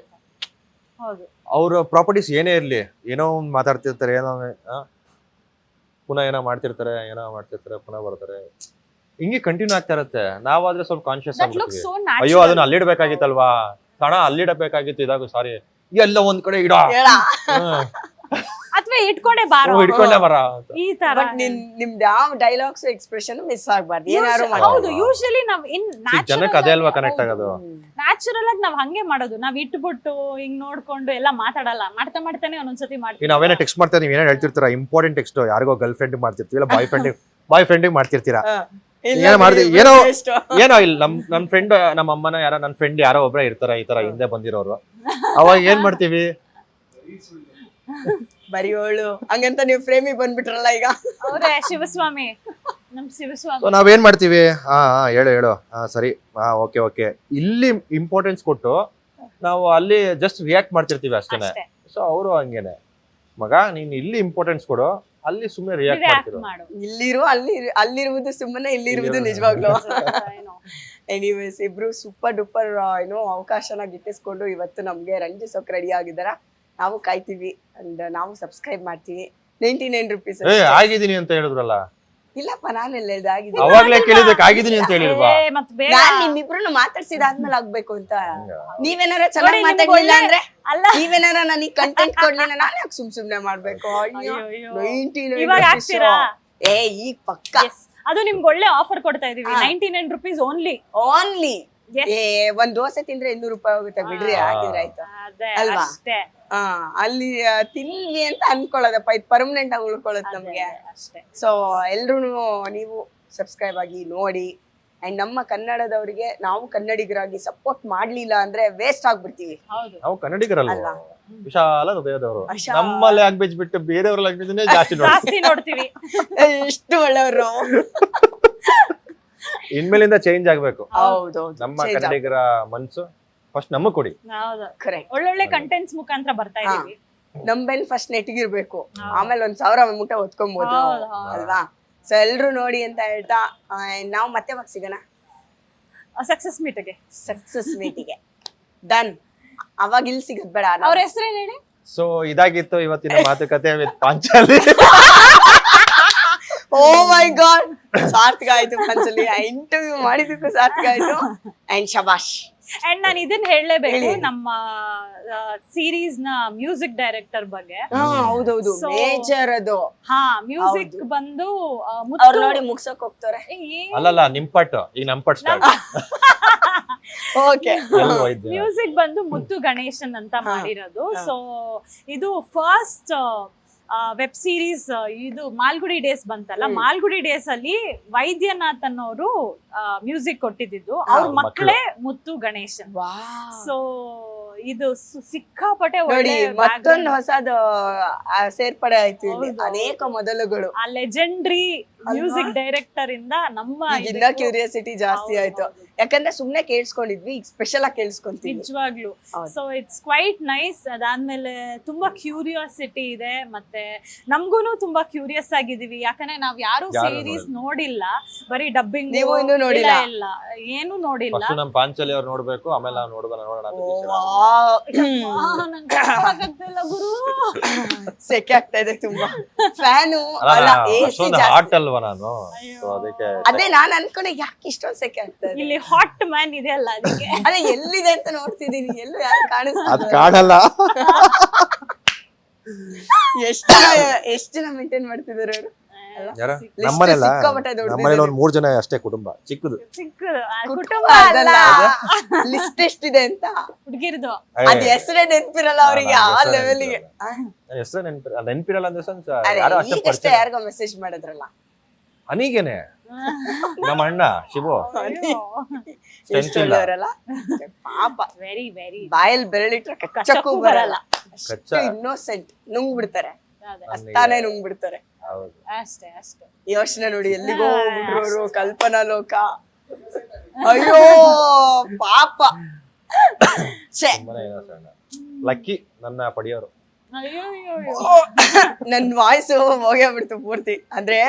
ಹೌದು, ಅವ್ರ ಪ್ರಾಪರ್ಟೀಸ್ ಏನೇ ಇರ್ಲಿ, ಏನೋ ಮಾತಾಡ್ತಿರ್ತಾರೆ, ಏನೋ ಪುನಃ ಏನೋ ಮಾಡ್ತಿರ್ತಾರೆ, ಪುನಃ ಬರ್ತಾರೆ, ಹಿಂಗೆ ಕಂಟಿನ್ಯೂ ಆಗ್ತಾ ಇರುತ್ತೆ. ನಾವಾದ್ರೆ ಸ್ವಲ್ಪ ಕಾನ್ಶಿಯಸ್ that looks ಆಗ್ಬಿಡ್ತೀವಿ. so ಅಯ್ಯೋ natural. ಅದನ್ನ ಅಲ್ಲಿಡ್ಬೇಕಾಗಿತ್ತಲ್ವಾ, ಕಣ ಅಲ್ಲಿಡಬೇಕಾಗಿತ್ತು, ಇದಾಗ ಸಾರಿ ಎಲ್ಲ ಒಂದ್ ಕಡೆ ಇಡ ಹೇಳ. ಅಥವಾ ಇಟ್ಕೊಂಡೆ ಬಾರೋ ಹಿಡ್ಕೊಂಡೆ ಬರ ಅಂತ. ಈ ತರ. ಬಟ್ ನಿಮ್ದು ಯಾವ ಡೈಲಾಗ್ಸ್ ಎಕ್ಸ್ಪ್ರೆಷನ್ ಮಿಸ್ ಆಗ್ಬಾರ್ದು, ಏನಾರು ಹೌದು, ಯೂಶಲಿ ನಾವ್ ಜನಕ್ಕೆ ಅದೇ ಅಲ್ವಾ ಕನೆಕ್ಟ್ ಆಗೋದು. ನ್ಯಾಚುರಲ್ ಆಗಿ ನಾವ್ ಹಂಗೆ ಮಾಡೋದು. ನಾವ್ ಇಟ್ಬಿಟ್ಟು ಹಿಂಗ್ ನೋಡ್ಕೊಂಡು ಎಲ್ಲ ಮಾತಾಡಲ್ಲ, ಮಾಡ್ತಾನೆ ಒಂದೊಂದ್ಸತಿ ಮಾಡ್ತೀವಿ. ಈಗ ನಾವೇನೋ ಟೆಕ್ಸ್ಟ್ ಮಾಡ್ತಾ ನೀವ್ ಏನೋ ಹೇಳ್ತಿರ್ತೀರಾ, ಇಂಪಾರ್ಟೆಂಟ್ ಟೆಕ್ಸ್ಟ್ ಯಾರಿಗೋ ಗರ್ಲ್ ಫ್ರೆಂಡ್ ಮಾಡ್ತಿರ್ತೀವಿ, ಇಲ್ಲ ಬಾಯ್ ಫ್ರೆಂಡಿಗೆ ಮಾಡ್ತಿರ್ತೀರಾ. ಏನೋ ಮಾಡ್ತೀವಿ, ಏನೋ ಇಲ್ಲ ನಮ್ ಫ್ರೆಂಡ್, ನಮ್ಮ ಅಮ್ಮನ ಯಾರೋ, ನನ್ನ ಫ್ರೆಂಡ್ ಯಾರೋ ಒಬ್ರ ಇರ್ತಾರ ಈ ತರ ಹಿಂದೆ ಬಂದಿರೋರು, ಅವಾಗ ಏನ್ ಮಾಡ್ತೀವಿ, ಬರಿಯೋಳು ಹಂಗಂತ ನೀವು ಫ್ರೇಮಿಗೆ ಬಂದ್ಬಿಟ್ರಲ್ಲ ಈಗ. ಅವ್ರೆ ಶಿವಸ್ವಾಮಿ, ನಮ್ ಶಿವಸ್ವಾಮಿ. ನಾವೇನ್ ಮಾಡ್ತೀವಿ, ಹೇಳು ಸರಿ, ಓಕೆ ಇಲ್ಲಿ ಇಂಪಾರ್ಟೆನ್ಸ್ ಕೊಟ್ಟು ನಾವು ಅಲ್ಲಿ ಜಸ್ಟ್ ರಿಯಾಕ್ಟ್ ಮಾಡ್ತಿರ್ತೀವಿ ಅಷ್ಟೇನೆ. ಅಷ್ಟೇ. ಸೊ ಅವರು ಹಂಗೇನೆ, ಮಗ ನೀನ್ ಇಲ್ಲಿ ಇಂಪಾರ್ಟೆನ್ಸ್ ಕೊಡು, ಅಲ್ಲಿ ಸುಮ್ಮನೆ ರಿಯಾಕ್ಟ್ React ಮಾಡ್ತಿರೋ. ಮಾಡು. ಅಲ್ಲಿರುವುದು ಸುಮ್ಮನೆ, ಇಲ್ಲಿರುವುದು ನಿಜವಾಗ್ಲು. ಎನಿವೇಸ್, ಇಬ್ರು ಸೂಪರ್ ಡೂಪರ್ ಏನೋ ಅವಕಾಶನ ಗಿಟ್ಟಿಸ್ಕೊಂಡು ಇವತ್ತು ನಮ್ಗೆ ರಂಜಿಸೋಕ್ ರೆಡಿ ಆಗಿದಾರ. ನಾವು ಕಾಯ್ತೀವಿ ಅಂಡ್ ನಾವು ಸಬ್ಸ್ಕ್ರೈಬ್ ಮಾಡ್ತೀವಿ. 99 rupees. ಆಗಿದ್ದೀನಿ ಅಂತ ಹೇಳಿದ್ರಲ್ಲ, ಇಲ್ಲಪ್ಪ, ನಾನೆಲ್ಲ ಹೇಳ್ದೆ ಆಗಿದ್ದೀನಿ. ಅವಾಗ್ಲೇ ಕೇಳಿದಕ್ಕೆ ಆಗಿದ್ದೀನಿ ಅಂತ ಹೇಳಿಲ್ವಾ? ಮತ್ ಬೇಡ. ನಾನ್ ನಿಮ್ಮಿಬ್ರು ಮಾತಾಡ್ಸಿದಾದ್ಮೇಲೆ ಆಗ್ಬೇಕು ಅಂತ. ನೀವೇನಾರ ಚೆನ್ನಾಗಿ ನೋಡಿ, ನಿಮ್ಗೆ ಮಾತಾಡ್ಲಿಲ್ಲ ಅಂದ್ರೆ, ಅಲ್ಲ. ನೀವೇನಾರ ನನಗೆ ಕಂಟೆಂಟ್ ಕೊಡ್ಲಿಲ್ಲ, ನಾನು ಯಾಕೆ ಸುಮ್ನೆ ಮಾಡ್ಬೇಕು? ಅಯ್ಯೋ, ಅಯ್ಯೋ. 99 ಇವಾಗ rupees. ಹಾಕ್ತೀರಾ? ಈಗ ಪಕ್ಕ Yes. ಅದು ನಿಮ್ಗೆ ಒಳ್ಳೆ ಆಫರ್ ಕೊಡ್ತಾ ಇದೀವಿ. 99 rupees ಓನ್ಲಿ. ಓನ್ಲಿ. ಒಂದ್ ದೋಸೆ ತಿಂದ್ರೆ 200 ರೂಪಾಯಿ ಹೋಗುತ್ತೆ ಬಿಡ್ರಿ, ಹಾಕಿದ್ರೆ ಆಯ್ತು ಅಲ್ವಾ? ಅಷ್ಟೇ ಅಲ್ಲಿ ತಿನ್ವಿ ಅಂತ ಅನ್ಕೊಳ್ಳೋದಪ್ಪ, ಇದು ಪರ್ಮನೆಂಟ್ ಆಗಿ ಉಳ್ಕೊಳ್ಳುತ್ತೆ ನಮ್ಗೆ. ಅಷ್ಟೇ. ಸೊ ಎಲ್ರು ನೀವು ಸಬ್ಸ್ಕ್ರೈಬ್ ಆಗಿ ನೋಡಿ. ಅಂಡ್ ನಮ್ಮ ಕನ್ನಡದವರಿಗೆ ನಾವು ಕನ್ನಡಿಗರಾಗಿ ಸಪೋರ್ಟ್ ಮಾಡ್ಲಿಲ್ಲ ಅಂದ್ರೆ ವೇಸ್ಟ್ ಆಗ್ಬಿಡ್ತೀವಿ. ಹೌದು. ನಾವು ಕನ್ನಡಿಗರಲ್ಲ, ಅಲ್ವಾ? ವಿಶಾಲ ಹೃದಯದವರು. ನಮ್ಮ ಲ್ಯಾಂಗ್ವೇಜ್ ಬಿಟ್ಟು ಬೇರೆಯವ್ರ ಲ್ಯಾಂಗ್ವೇಜ್ ಜಾಸ್ತಿ ನೋಡ್ತೀವಿ. ಎಷ್ಟು ಒಳ್ಳೆಯವರು. ಇನ್ಮೇಲಿಂದ ಚೇಂಜ್ ಆಗ್ಬೇಕು. ಹೌದೌದು, ನಮ್ಮ ಕನ್ನಡಿಗರ ಮನ್ಸು ಫಸ್ಟ್ ನಮಗ್ ಕೊಡಿ. ಹೌದು, ಕರೆಕ್ಟ್. ಒಳ್ಳೊಳ್ಳೆ ಕಂಟೆಂಟ್ಸ್ ಮುಖಾಂತರ ಬರ್ತಾ ಇದೀವಿ. ನಮ್ಬೇನ್ ಫಸ್ಟ್ ನೆಟ್ಗಿರ್ಬೇಕು, ಆಮೇಲೆ 1000 ಮುಟ್ಟೆ ಹೊತ್ಕೊಬಹುದು ಅಲ್ವಾ? ಸೊ ಎಲ್ರು ನೋಡಿ ಅಂತ ಹೇಳ್ತಾ, ನಾವು ಮತ್ತೆ ಯಾವಾಗ ಸಿಗೋಣ? ಸಕ್ಸಸ್ ಮೀಟ್ಗೆ. ಸಕ್ಸಸ್ ಮೀಟಿಗೆ ಡನ್. ಅವಾಗ ಇಲ್ಲಿ ಸಿಗದ್ ಬೇಡ. ಅವ್ರ ಹೆಸರೇನು ಹೇಳಿ? ಸೊ ಇದಾಗಿತ್ತು ಇವತ್ತಿನ ಮಾತುಕತೆ with Panchali. Oh my God, ಸಾರ್ಥಕ ಆಯ್ತು ಪಾಂಚಾಲಿ. ಇಂಟರ್ವ್ಯೂ ಮಾಡಿದಕ್ಕೂ ಸಾರ್ಥಕ ಆಯ್ತು. ಅಂಡ್ ಶಬಾಷ್. ಅಂಡ್ ನಾನು ಇದನ್ನ ಹೇಳಲೇಬೇಕು, ನಮ್ಮ ಸೀರೀಸ್ ನ ಮ್ಯೂಸಿಕ್ ಡೈರೆಕ್ಟರ್ ಬಗ್ಗೆ. ಹೌದೌದು, ಮೇಜರ್ ಅದು. ಮ್ಯೂಸಿಕ್ ಬಂದು ಅವ್ರು ನೋಡಿ ಮುಗ್ಸಕ್ ಹೋಗ್ತಾರೆ. ಅಲ್ಲಲ್ಲ, ನಿಂಪಟ್ ಈಗ ನಂಪಟ್ ಸ್ಟಾರ್ಟ್. ಓಕೆ. ಮ್ಯೂಸಿಕ್ ಬಂದು ಮುತ್ತು ಗಣೇಶನ್ ಅಂತ ಮಾಡಿರೋದು. ಸೊ ಇದು ಫಸ್ಟ್ ವೆಬ್ ಸೀರೀಸ್ ಇದು ಮಾಲ್ಗುಡಿ ಡೇಸ್ ಬಂತಲ್ಲ, ಮಾಲ್ಗುಡಿ ಡೇಸ್ ಅಲ್ಲಿ ವೈದ್ಯನಾಥ್ ಅನ್ನೋರು ಮ್ಯೂಸಿಕ್ ಕೊಟ್ಟಿದ್ದು, ಅವ್ರ ಮಕ್ಕಳೇ ಮುತ್ತು ಗಣೇಶನ್. ಸೊ ಇದು ಸಿಕ್ಕಾಪಟ್ಟೆ ನೋಡಿ ಒಳ್ಳೆ ಮತ್ತೊಂದು ಹೊಸದು ಸೇರ್ಪಡೆ ಆಯ್ತು ಇಲ್ಲಿ. ಅನೇಕ ಮೊದಲುಗಳು. ಆ ಲೆಜೆಂಡ್ರಿ ಮ್ಯೂಸಿಕ್ ಡೈರೆಕ್ಟರ್ ಇಂದ ನಮ್ಮ ಇನ್ನ ಕ್ಯೂರಿಯಾಸಿಟಿ ಜಾಸ್ತಿ ಆಯ್ತು, ಯಾಕಂದ್ರೆ ಸುಮ್ನೆ ಕೇಳಿಸ್ಕೊಂಡಿದ್ವಿ, ಈಗ ಸ್ಪೆಷಲ್ ಆಗಿ ಕೇಳಿಸ್ಕೊಂತೀವಿ ನಿಜವಾಗ್ಲು. So it's quite nice. ಅದಾದ್ಮೇಲೆ ತುಂಬಾ ಕ್ಯೂರಿಯಾಸಿಟಿ ಇದೆ, ಮತ್ತೆ ನಮ್ಗೂನು ತುಂಬಾ ಕ್ಯೂರಿಯಸ್ ಆಗಿದೀವಿ, ಯಾಕಂದ್ರೆ ನಾವ್ ಯಾರು ಸೀರೀಸ್ ನೋಡಿಲ್ಲ, ಬರೀ ಡಬ್ಬಿಂಗ್. ನೀವು ಇನ್ನೂ ನೋಡಿಲ್ಲ? ಇಲ್ಲ, ಏನು ನೋಡಿಲ್ಲ. ಫಸ್ಟ್ ನಮ್ ಪಾಂಚಲಿ ಅವ್ರು ನೋಡ್ಬೇಕು, ಆಮೇಲೆ ನಾವು ನೋಡೋಣ. ನಂಗ್ ಗೊತ್ತಾಗ್ತಿಲ್ಲ ಗುರು. ಸೆಕೆ ಆಗ್ತಾ ಇದೆ ತುಂಬಾ. ಫ್ಯಾನು ಹಾಟ್ ಅಲ್ವಾ ನಾನು, So ಅದಕ್ಕೆ ಅದೇ ನಾನ್ ಅನ್ಕೊಂಡೆ ಯಾಕೆ ಇಷ್ಟೊಂದ್ ಸೆಕೆ ಆಗ್ತಾ ಇದೆ. ಇಲ್ಲಿ ಹಾಟ್ ಮ್ಯಾನ್ ಇದೆ ಅಲ್ಲ, ಅದಕ್ಕೆ. ಅದೇ ಎಲ್ಲಿದೆ ಅಂತ ನೋಡ್ತಿದೀನಿ, ಎಲ್ಲೂ ಯಾರು ಅದ್ ಕಾಣಿಸ್ತಾ ಕಾಣಲ್ಲ. ಎಷ್ಟ್ ಜನ ಮೇಂಟೈನ್ ಮಾಡ್ತಿದಾರೆ ಅವರು? ಯಾರ? List ನಮ್ಮನೆಲ್ಲ ಸಿಕ್ಕಾಪಟ್ಟೆ ದೊಡ್ಡದಿದೆ. ನಮ್ಮನೇಲಿ ಒಂದ್ 3 ಜನ ಅಷ್ಟೇ ಕುಟುಂಬ, ಚಿಕ್ಕದು. ಚಿಕ್ಕದು ಕುಟುಂಬ ಅದಲ್ಲ, ಲಿಸ್ಟ್ ಎಷ್ಟಿದೆ ಅಂತ ಹುಡುಗಿರ್ದು. ಅದ್ ಹೆಸರೇ ನೆನ್ಪಿರಲ್ಲ ಅವ್ರಿಗೆ ಆ ಲೆವೆಲ್ಗೆ. ಹೆಸರು ನೆನ್ಪಿರಲ್ಲ ಅಂದ್ರೆ ಯಾರು ಅಷ್ಟೇ ಈಗಷ್ಟೇ ಪರಿಚಯ. ಯಾರಿಗೋ ಮೆಸೇಜ್ ಮಾಡಿದ್ರಲ್ಲ, ಅನಿಗೇನೆ ನಮ್ಮ ಅಣ್ಣ ಶಿವು ಎಷ್ಟು ಒಳ್ಳೆಯವರಲ್ಲ ಪಾಪ. ವೆರಿ ವೆರಿ ಬಾಯಲ್ಲಿ ಬೆರಳಿಟ್ರೆ ಕಚ್ಚಕ್ಕೂ ಬರಲ್ಲ, ಕಚ್ಚ. ಇನ್ನೋಸೆಂಟ್, ನುಂಗ್ ಬಿಡ್ತಾರೆ, ಅದೇ, ಅಷ್ಟಾನೇ ನುಂಗ್ ಬಿಡ್ತಾರೆ. ಹೌದು. ಅಷ್ಟೇ ಅಷ್ಟೇ. ಯೋಚನೆ ನೋಡಿ, ಎಲ್ಲಿಗೋ ಹೋಗ್ಬಿಟ್ರು ಕಲ್ಪನಾ ಲೋಕ. ಅಯ್ಯೋ ಪಾಪ. ಛೇ, ತುಂಬಾನೇ innocent. ಲಕ್ಕಿ ನನ್ನ ಪಡಿಯೋರು. ಅಯ್ಯೋ ಅಯ್ಯೋ ಅಯ್ಯೋ. ನನ್ ವಾಯ್ಸು ಹೋಗೇ ಬಿಡ್ತು ಪೂರ್ತಿ, ಅಂದ್ರೆ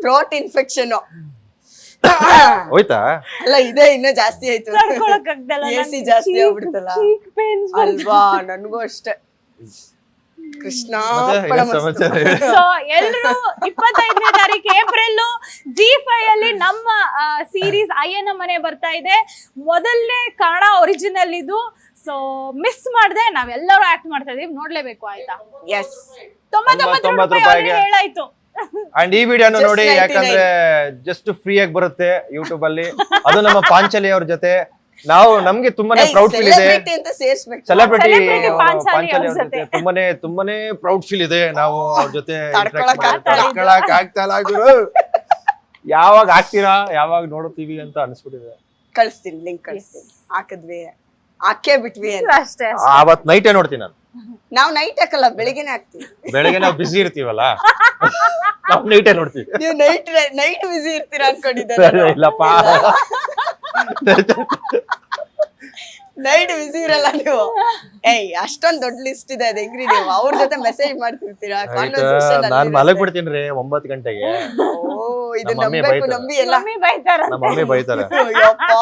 ಥ್ರೋಟ್ ಇನ್ಫೆಕ್ಷನ್ ಹೋಯ್ತಾ? ಅಲ್ಲ ಇದೆ, ಇನ್ನೂ ಜಾಸ್ತಿ ಆಯ್ತು. ತಡ್ಕೊಳಕ್ಕಾಗ್ದಲ್ಲ, AC ಜಾಸ್ತಿ ಆಗ್ಬಿಡ್ತಲ್ಲ cheek pains ಅಲ್ವಾ? ನನ್ಗೂ ಅಷ್ಟೇ. ಕೃಷ್ಣ ಮತ್ತೆ ಏನ್ ಸಮಾಚಾರ? ಸೊ ಎಲ್ರು 25ನೇ ತಾರೀಕು ಏಪ್ರಿಲ್ ZEE5 ಅಲ್ಲಿ ನಮ್ಮ ಸೀರೀಸ್ ಅಯ್ಯನ ಮನೆ ಬರ್ತಾ ಇದೆ. ಮೊದಲನೇ ಕನ್ನಡ ಒರಿಜಿನಲ್ ಇದು. ಸೊ ಮಿಸ್ ಮಾಡದೆ ನಾವೆಲ್ಲರೂ ಆಕ್ಟ್ ಮಾಡ್ತಾ ಇದೀವಿ, ನೋಡ್ಲೇಬೇಕು ಆಯ್ತಾ? ಎಸ್, 99 ರೂಪಾಯಿ ರೂಪಾಯಿಗೆ ಹೇಳಾಯ್ತು. ಅಂಡ್ ಈ ವಿಡಿಯೋನು Just ನೋಡಿ, 99. ಯಾಕಂದ್ರೆ ಜಸ್ಟ್ ಫ್ರೀ ಆಗಿ ಬರುತ್ತೆ ಯೂಟ್ಯೂಬ್ ಅಲ್ಲಿ. ಅದು ನಮ್ಮ ಪಾಂಚಲಿ ಅವ್ರ ಜೊತೆ ನಮ್ಗೆ ತುಂಬಾನೇ ಪ್ರೌಡ್ ಫೀಲ್ ಇದೆ. ಸೆಲೆಬ್ರಿಟಿ ಅಂತ ಸೇರ್ಸ್ಬೇಕು. ಸೆಲೆಬ್ರಿಟಿ Celebrity ಪಾಂಚಾಲಿ ಪಾಂಚಲಿ ಅವ್ರ ಅವ್ರ ಜೊತೆ ಜೊತೆ. ತುಂಬಾನೇ ಪ್ರೌಡ್ ಫೀಲ್ ಇದೆ. ನಾವು ಅವ್ರ ಜೊತೆ ತಡ್ಕೊಳಕ್ ಆಗ್ತಾ ಇಲ್ಲ ಗುರು. ಯಾವಾಗ ಆಗ್ತೀರಾ, ಯಾವಾಗ ನೋಡುತ್ತೀವಿ ಅಂತ ಅನ್ಸ್ಬಿಟ್ಟಿದೆ. ಕಳಿಸ್ತೀನಿ, ಲಿಂಕ್ ಕಳಿಸ್ತೀನಿ. ಹಾಕಿದ್ವಿ, ಹಾಕೇ ಬಿಟ್ವಿ ಅಂತ. ಅಷ್ಟೇ ಅವತ್ ನೈಟೇ ನೋಡ್ತೀನಿ ನಾನು. ನಾವು ನೈಟ್ ಹಾಕಲ್ಲ, ಬೆಳಿಗ್ಗೆನೆ ಹಾಕ್ತೀವಿ. ಬೆಳಗ್ಗೆ ನಾವು ಬಿಸಿ ಇರ್ತೀವಲ್ಲ, ನಾವು ನೈಟೇ ನೋಡ್ತೀವಿ. ನೀವು ನೈಟ್ ಬಿಸಿ ಇರ್ತೀರಾ ಅನ್ಕೊಂಡಿದ್ದೆ. ಇಲ್ಲಪ್ಪ, ನೈಟ್ ಬಿಸಿ ಇರಲ್ಲ ನೀವು. ಏಯ್, ಅಷ್ಟೊಂದ್ ದೊಡ್ಡ ಲಿಸ್ಟ್ ಇದೆ, ಅದ್ ಹೆಂಗ್ರಿ ನೀವು ಅವ್ರ ಜೊತೆ ಮೆಸೇಜ್ ಮಾಡ್ತಿರ್ತೀರಾ? ನಾನ್ ಮಲಗ್ಬಿಡ್ತೀನಿ ರೀ 9 ಗಂಟೆಗೆ. ಇದು ನಮ್ಮ ಮಮ್ಮಿ ನಂಬೇಕು, ಬೈತಾರೆ. ನಂಬಿ ಎಲ್ಲ. ಮಮ್ಮಿ ಬೈತಾರ. ನಮ್ಮ ಮಮ್ಮಿ ಬೈತಾರೆ. ಅಯ್ಯಪ್ಪ,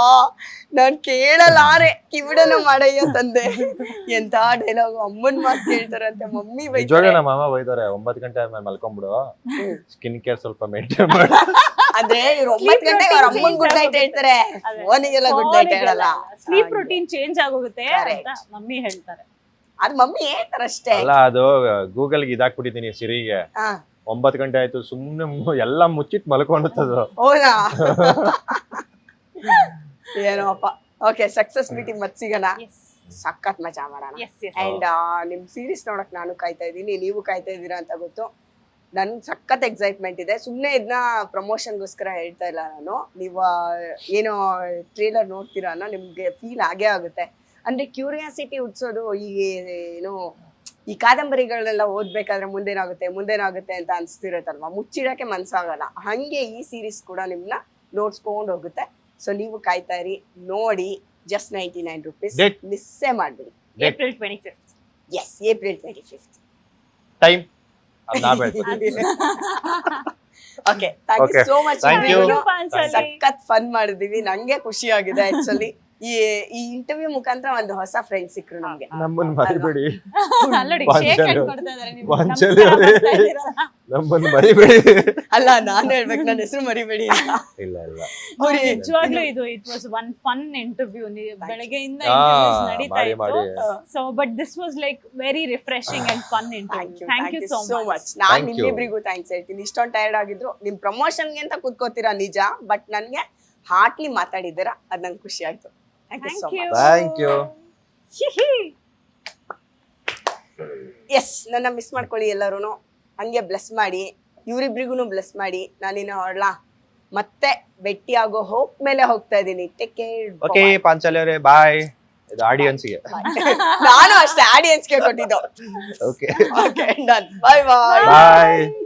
ನಾನ್ ಕೇಳಲಾರೆ, ಕಿವಿಡನ ಮಾಡಯ್ಯ ತಂದೆ. ಎಂತ ಡೈಲಾಗ್, ಅಮ್ಮನ್ ಮಾತು ಕೇಳ್ತಾರಂತೆ, ಮಮ್ಮಿ ನಿಜವಾಗ್ಲೂ ಬೈತಾರೆ. ನಮ್ಮ ಮಾಮ ಬೈತಾರೆ, 9 ಗಂಟೆ ಆದ್ಮೇಲೆ ಮಲ್ಕೊಂಡ್ಬಿಡು, ಸ್ಕಿನ್ ಕೇರ್ ಸ್ವಲ್ಪ ಮೇಂಟೈನ್ ಮಾಡು. ಅಂದ್ರೆ ಇವ್ರು 9 ಗಂಟೆಗೆ ಅವ್ರ ಅಮ್ಮನ್ ಗುಡ್ ನೈಟ್ ಹೇಳ್ತಾರೆ, ಫೋನಿಗೆಲ್ಲ ಗುಡ್ ನೈಟ್ ಹೇಳಲ್ಲ. ಸ್ಲೀಪ್ ರೂಟೀನ್ ಚೇಂಜ್ ಆಗೋಗುತ್ತೆ Correct. ಅಂತ ಮಮ್ಮಿ ಹೇಳ್ತಾರೆ. ಅದ್ ಮಮ್ಮಿ ಹೇಳ್ತಾರಷ್ಟೇ. ಅಲ್ಲ, ಅದು ಗೂಗಲ್ಗೆ ಇದಾಕ್ಬಿಟ್ಟಿದೀನಿ ಸಿರಿಗೆ. ಹಾ, 9 ಗಂಟೆ ಆಯ್ತು, ಸುಮ್ನೆ ಎಲ್ಲ ಮುಚ್ಚಿಟ್ ಮಲ್ಕೊಂಡದು. ಹೌದಾ? ಏನೋಪ್ಪ. ಓಕೆ, ಸಕ್ಸಸ್ ಮೀಟಿಂಗ್ ಮತ್ ಸಿಗೋಣ, ಸಖತ್ ಮಜಾ ಮಾಡೋಣ. ಅಂಡ್ ನಿಮ್ ಸೀರೀಸ್ ನೋಡಕ್ ನಾನು ಕಾಯ್ತಾ ಇದ್ದೀನಿ, ನೀವು ಕಾಯ್ತಾ ಇದ್ದೀರಾ ಅಂತ ಗೊತ್ತು. ನನ್ ಸಖತ್ ಎಕ್ಸೈಟ್ಮೆಂಟ್ ಇದೆ. ಸುಮ್ನೆ ಇದನ್ನ ಪ್ರಮೋಷನ್ಗೋಸ್ಕರ ಹೇಳ್ತಾ ಇಲ್ಲ ನಾನು. ನೀವು ಏನೋ ಟ್ರೇಲರ್ ನೋಡ್ತೀರಾ ಅನ್ನೋ ನಿಮ್ಗೆ ಫೀಲ್ ಆಗೇ ಆಗುತ್ತೆ. ಅಂದ್ರೆ ಕ್ಯೂರಿಯಾಸಿಟಿ ಹುಟ್ಸೋದು ಈ ಏನು ಈ ಕಾದಂಬರಿಗಳನ್ನೆಲ್ಲ ಓದ್ಬೇಕಾದ್ರೆ ಮುಂದೇನಾಗುತ್ತೆ ಅಂತ ಅನ್ಸ್ತಿರತ್ತಲ್ವಾ, ಮುಚ್ಚಿಡಕ್ಕೆ ಮನ್ಸಾಗಲ್ಲ. ಹಂಗೆ ಈ ಸೀರೀಸ್ ಕೂಡ ನಿಮ್ನ ನೋಡ್ಸ್ಕೊಂಡ್ ಹೋಗುತ್ತೆ. ಸೊ ನೀವು ಕಾಯ್ತಾ ಇರಿ, ನೋಡಿ. ಜಸ್ಟ್ 99 ರೂಪೀಸ್, ಮಿಸ್ಸೇ ಮಾಡ್ಬಿಡಿ. April 25th. Yes, April 25th. Time okay, thank you so much. Thank you. ಸಖತ್ ಫನ್ ಮಾಡಿದೀವಿ, ನಂಗೆ ಖುಷಿ ಆಗಿದೆ ಆಕ್ಚುಲಿ. ಈ ಇಂಟರ್ವ್ಯೂ ಮುಖಾಂತರ ಒಂದು ಹೊಸ ಫ್ರೆಂಡ್ ಸಿಕ್ರು ನಮ್ಗೆ. ನಮ್ಮನ್ನ ಮರಿಬೇಡಿ, ಅಲ್ಲಡಿ ಪಾಂಚಾಲಿ ಶೇಕ್ ಹ್ಯಾಂಡ್ ಕೊಡ್ತಾ ಇದಾರೆ ನೀವು. ಪಾಂಚಾಲಿ ಅವರೇ, ನಮ್ಮನ್ನ ಮರಿಬೇಡಿ. ಅಲ್ಲ, ನಾನ್ ಹೇಳ್ಬೇಕು, ನನ್ನ ಹೆಸರು ಮರಿಬೇಡಿ ಅಂತ. ಇಲ್ಲ ಇಲ್ಲ, ನಿಜವಾಗ್ಲೂ ಇದು it was one fun interview. ಬೆಳಗ್ಗೆಯಿಂದ ನಡೀತಾ ಮಾಡಿ ಮಾಡಿ. ಇತ್ತು. So but this was like very refreshing and fun interview. Thank you so much. ನಾನ್ ನಿಮ್ಮಿಬ್ರಿಗೂ ಥ್ಯಾಂಕ್ಸ್ ಹೇಳ್ತೀನಿ. ಇಷ್ಟೊಂದು ಟೈರ್ಡ್ ಆಗಿದ್ರು ನಿಮ್ ಪ್ರಮೋಷನ್ಗೆ ಅಂತ ಕೂತ್ಕೋತೀರಾ ನಿಜ, ಬಟ್ ನನ್ಗೆ ಹಾರ್ಟ್ಲಿ ಮಾತಾಡಿದ್ದೀರಾ, ಅದ್ ನಂಗೆ ಖುಷಿ ಆಯ್ತು. Thank you so much. Thank you. Yes, ನನ್ನ ಮಿಸ್ ಮಾಡ್ಕೊಳ್ಳಿ ಎಲ್ಲರೂ. ಹಂಗೆ ಬ್ಲೆಸ್ ಮಾಡಿ, ಇವ್ರಿಬ್ರಿಗೂ ಬ್ಲೆಸ್ ಮಾಡಿ. ನಾನಿನ್ನ ಹೊರಡ್ಲಾ, ಮತ್ತೆ ಭೇಟಿ ಆಗೋ ಹೋಪ್ ಮೇಲೆ ಹೋಗ್ತಾ ಇದೀನಿ. Take care. ಓಕೆ ಪಾಂಚಾಲಿ ಅವರೇ ಬಾಯ್. ಇದು ಆಡಿಯನ್ಸ್ಗೆ. ನಾನು ಅಷ್ಟೇ ಆಡಿಯನ್ಸ್ಗೆ ಕೊಟ್ಟಿದ್ದು. Okay okay done. Bye bye. ಬಾಯ್.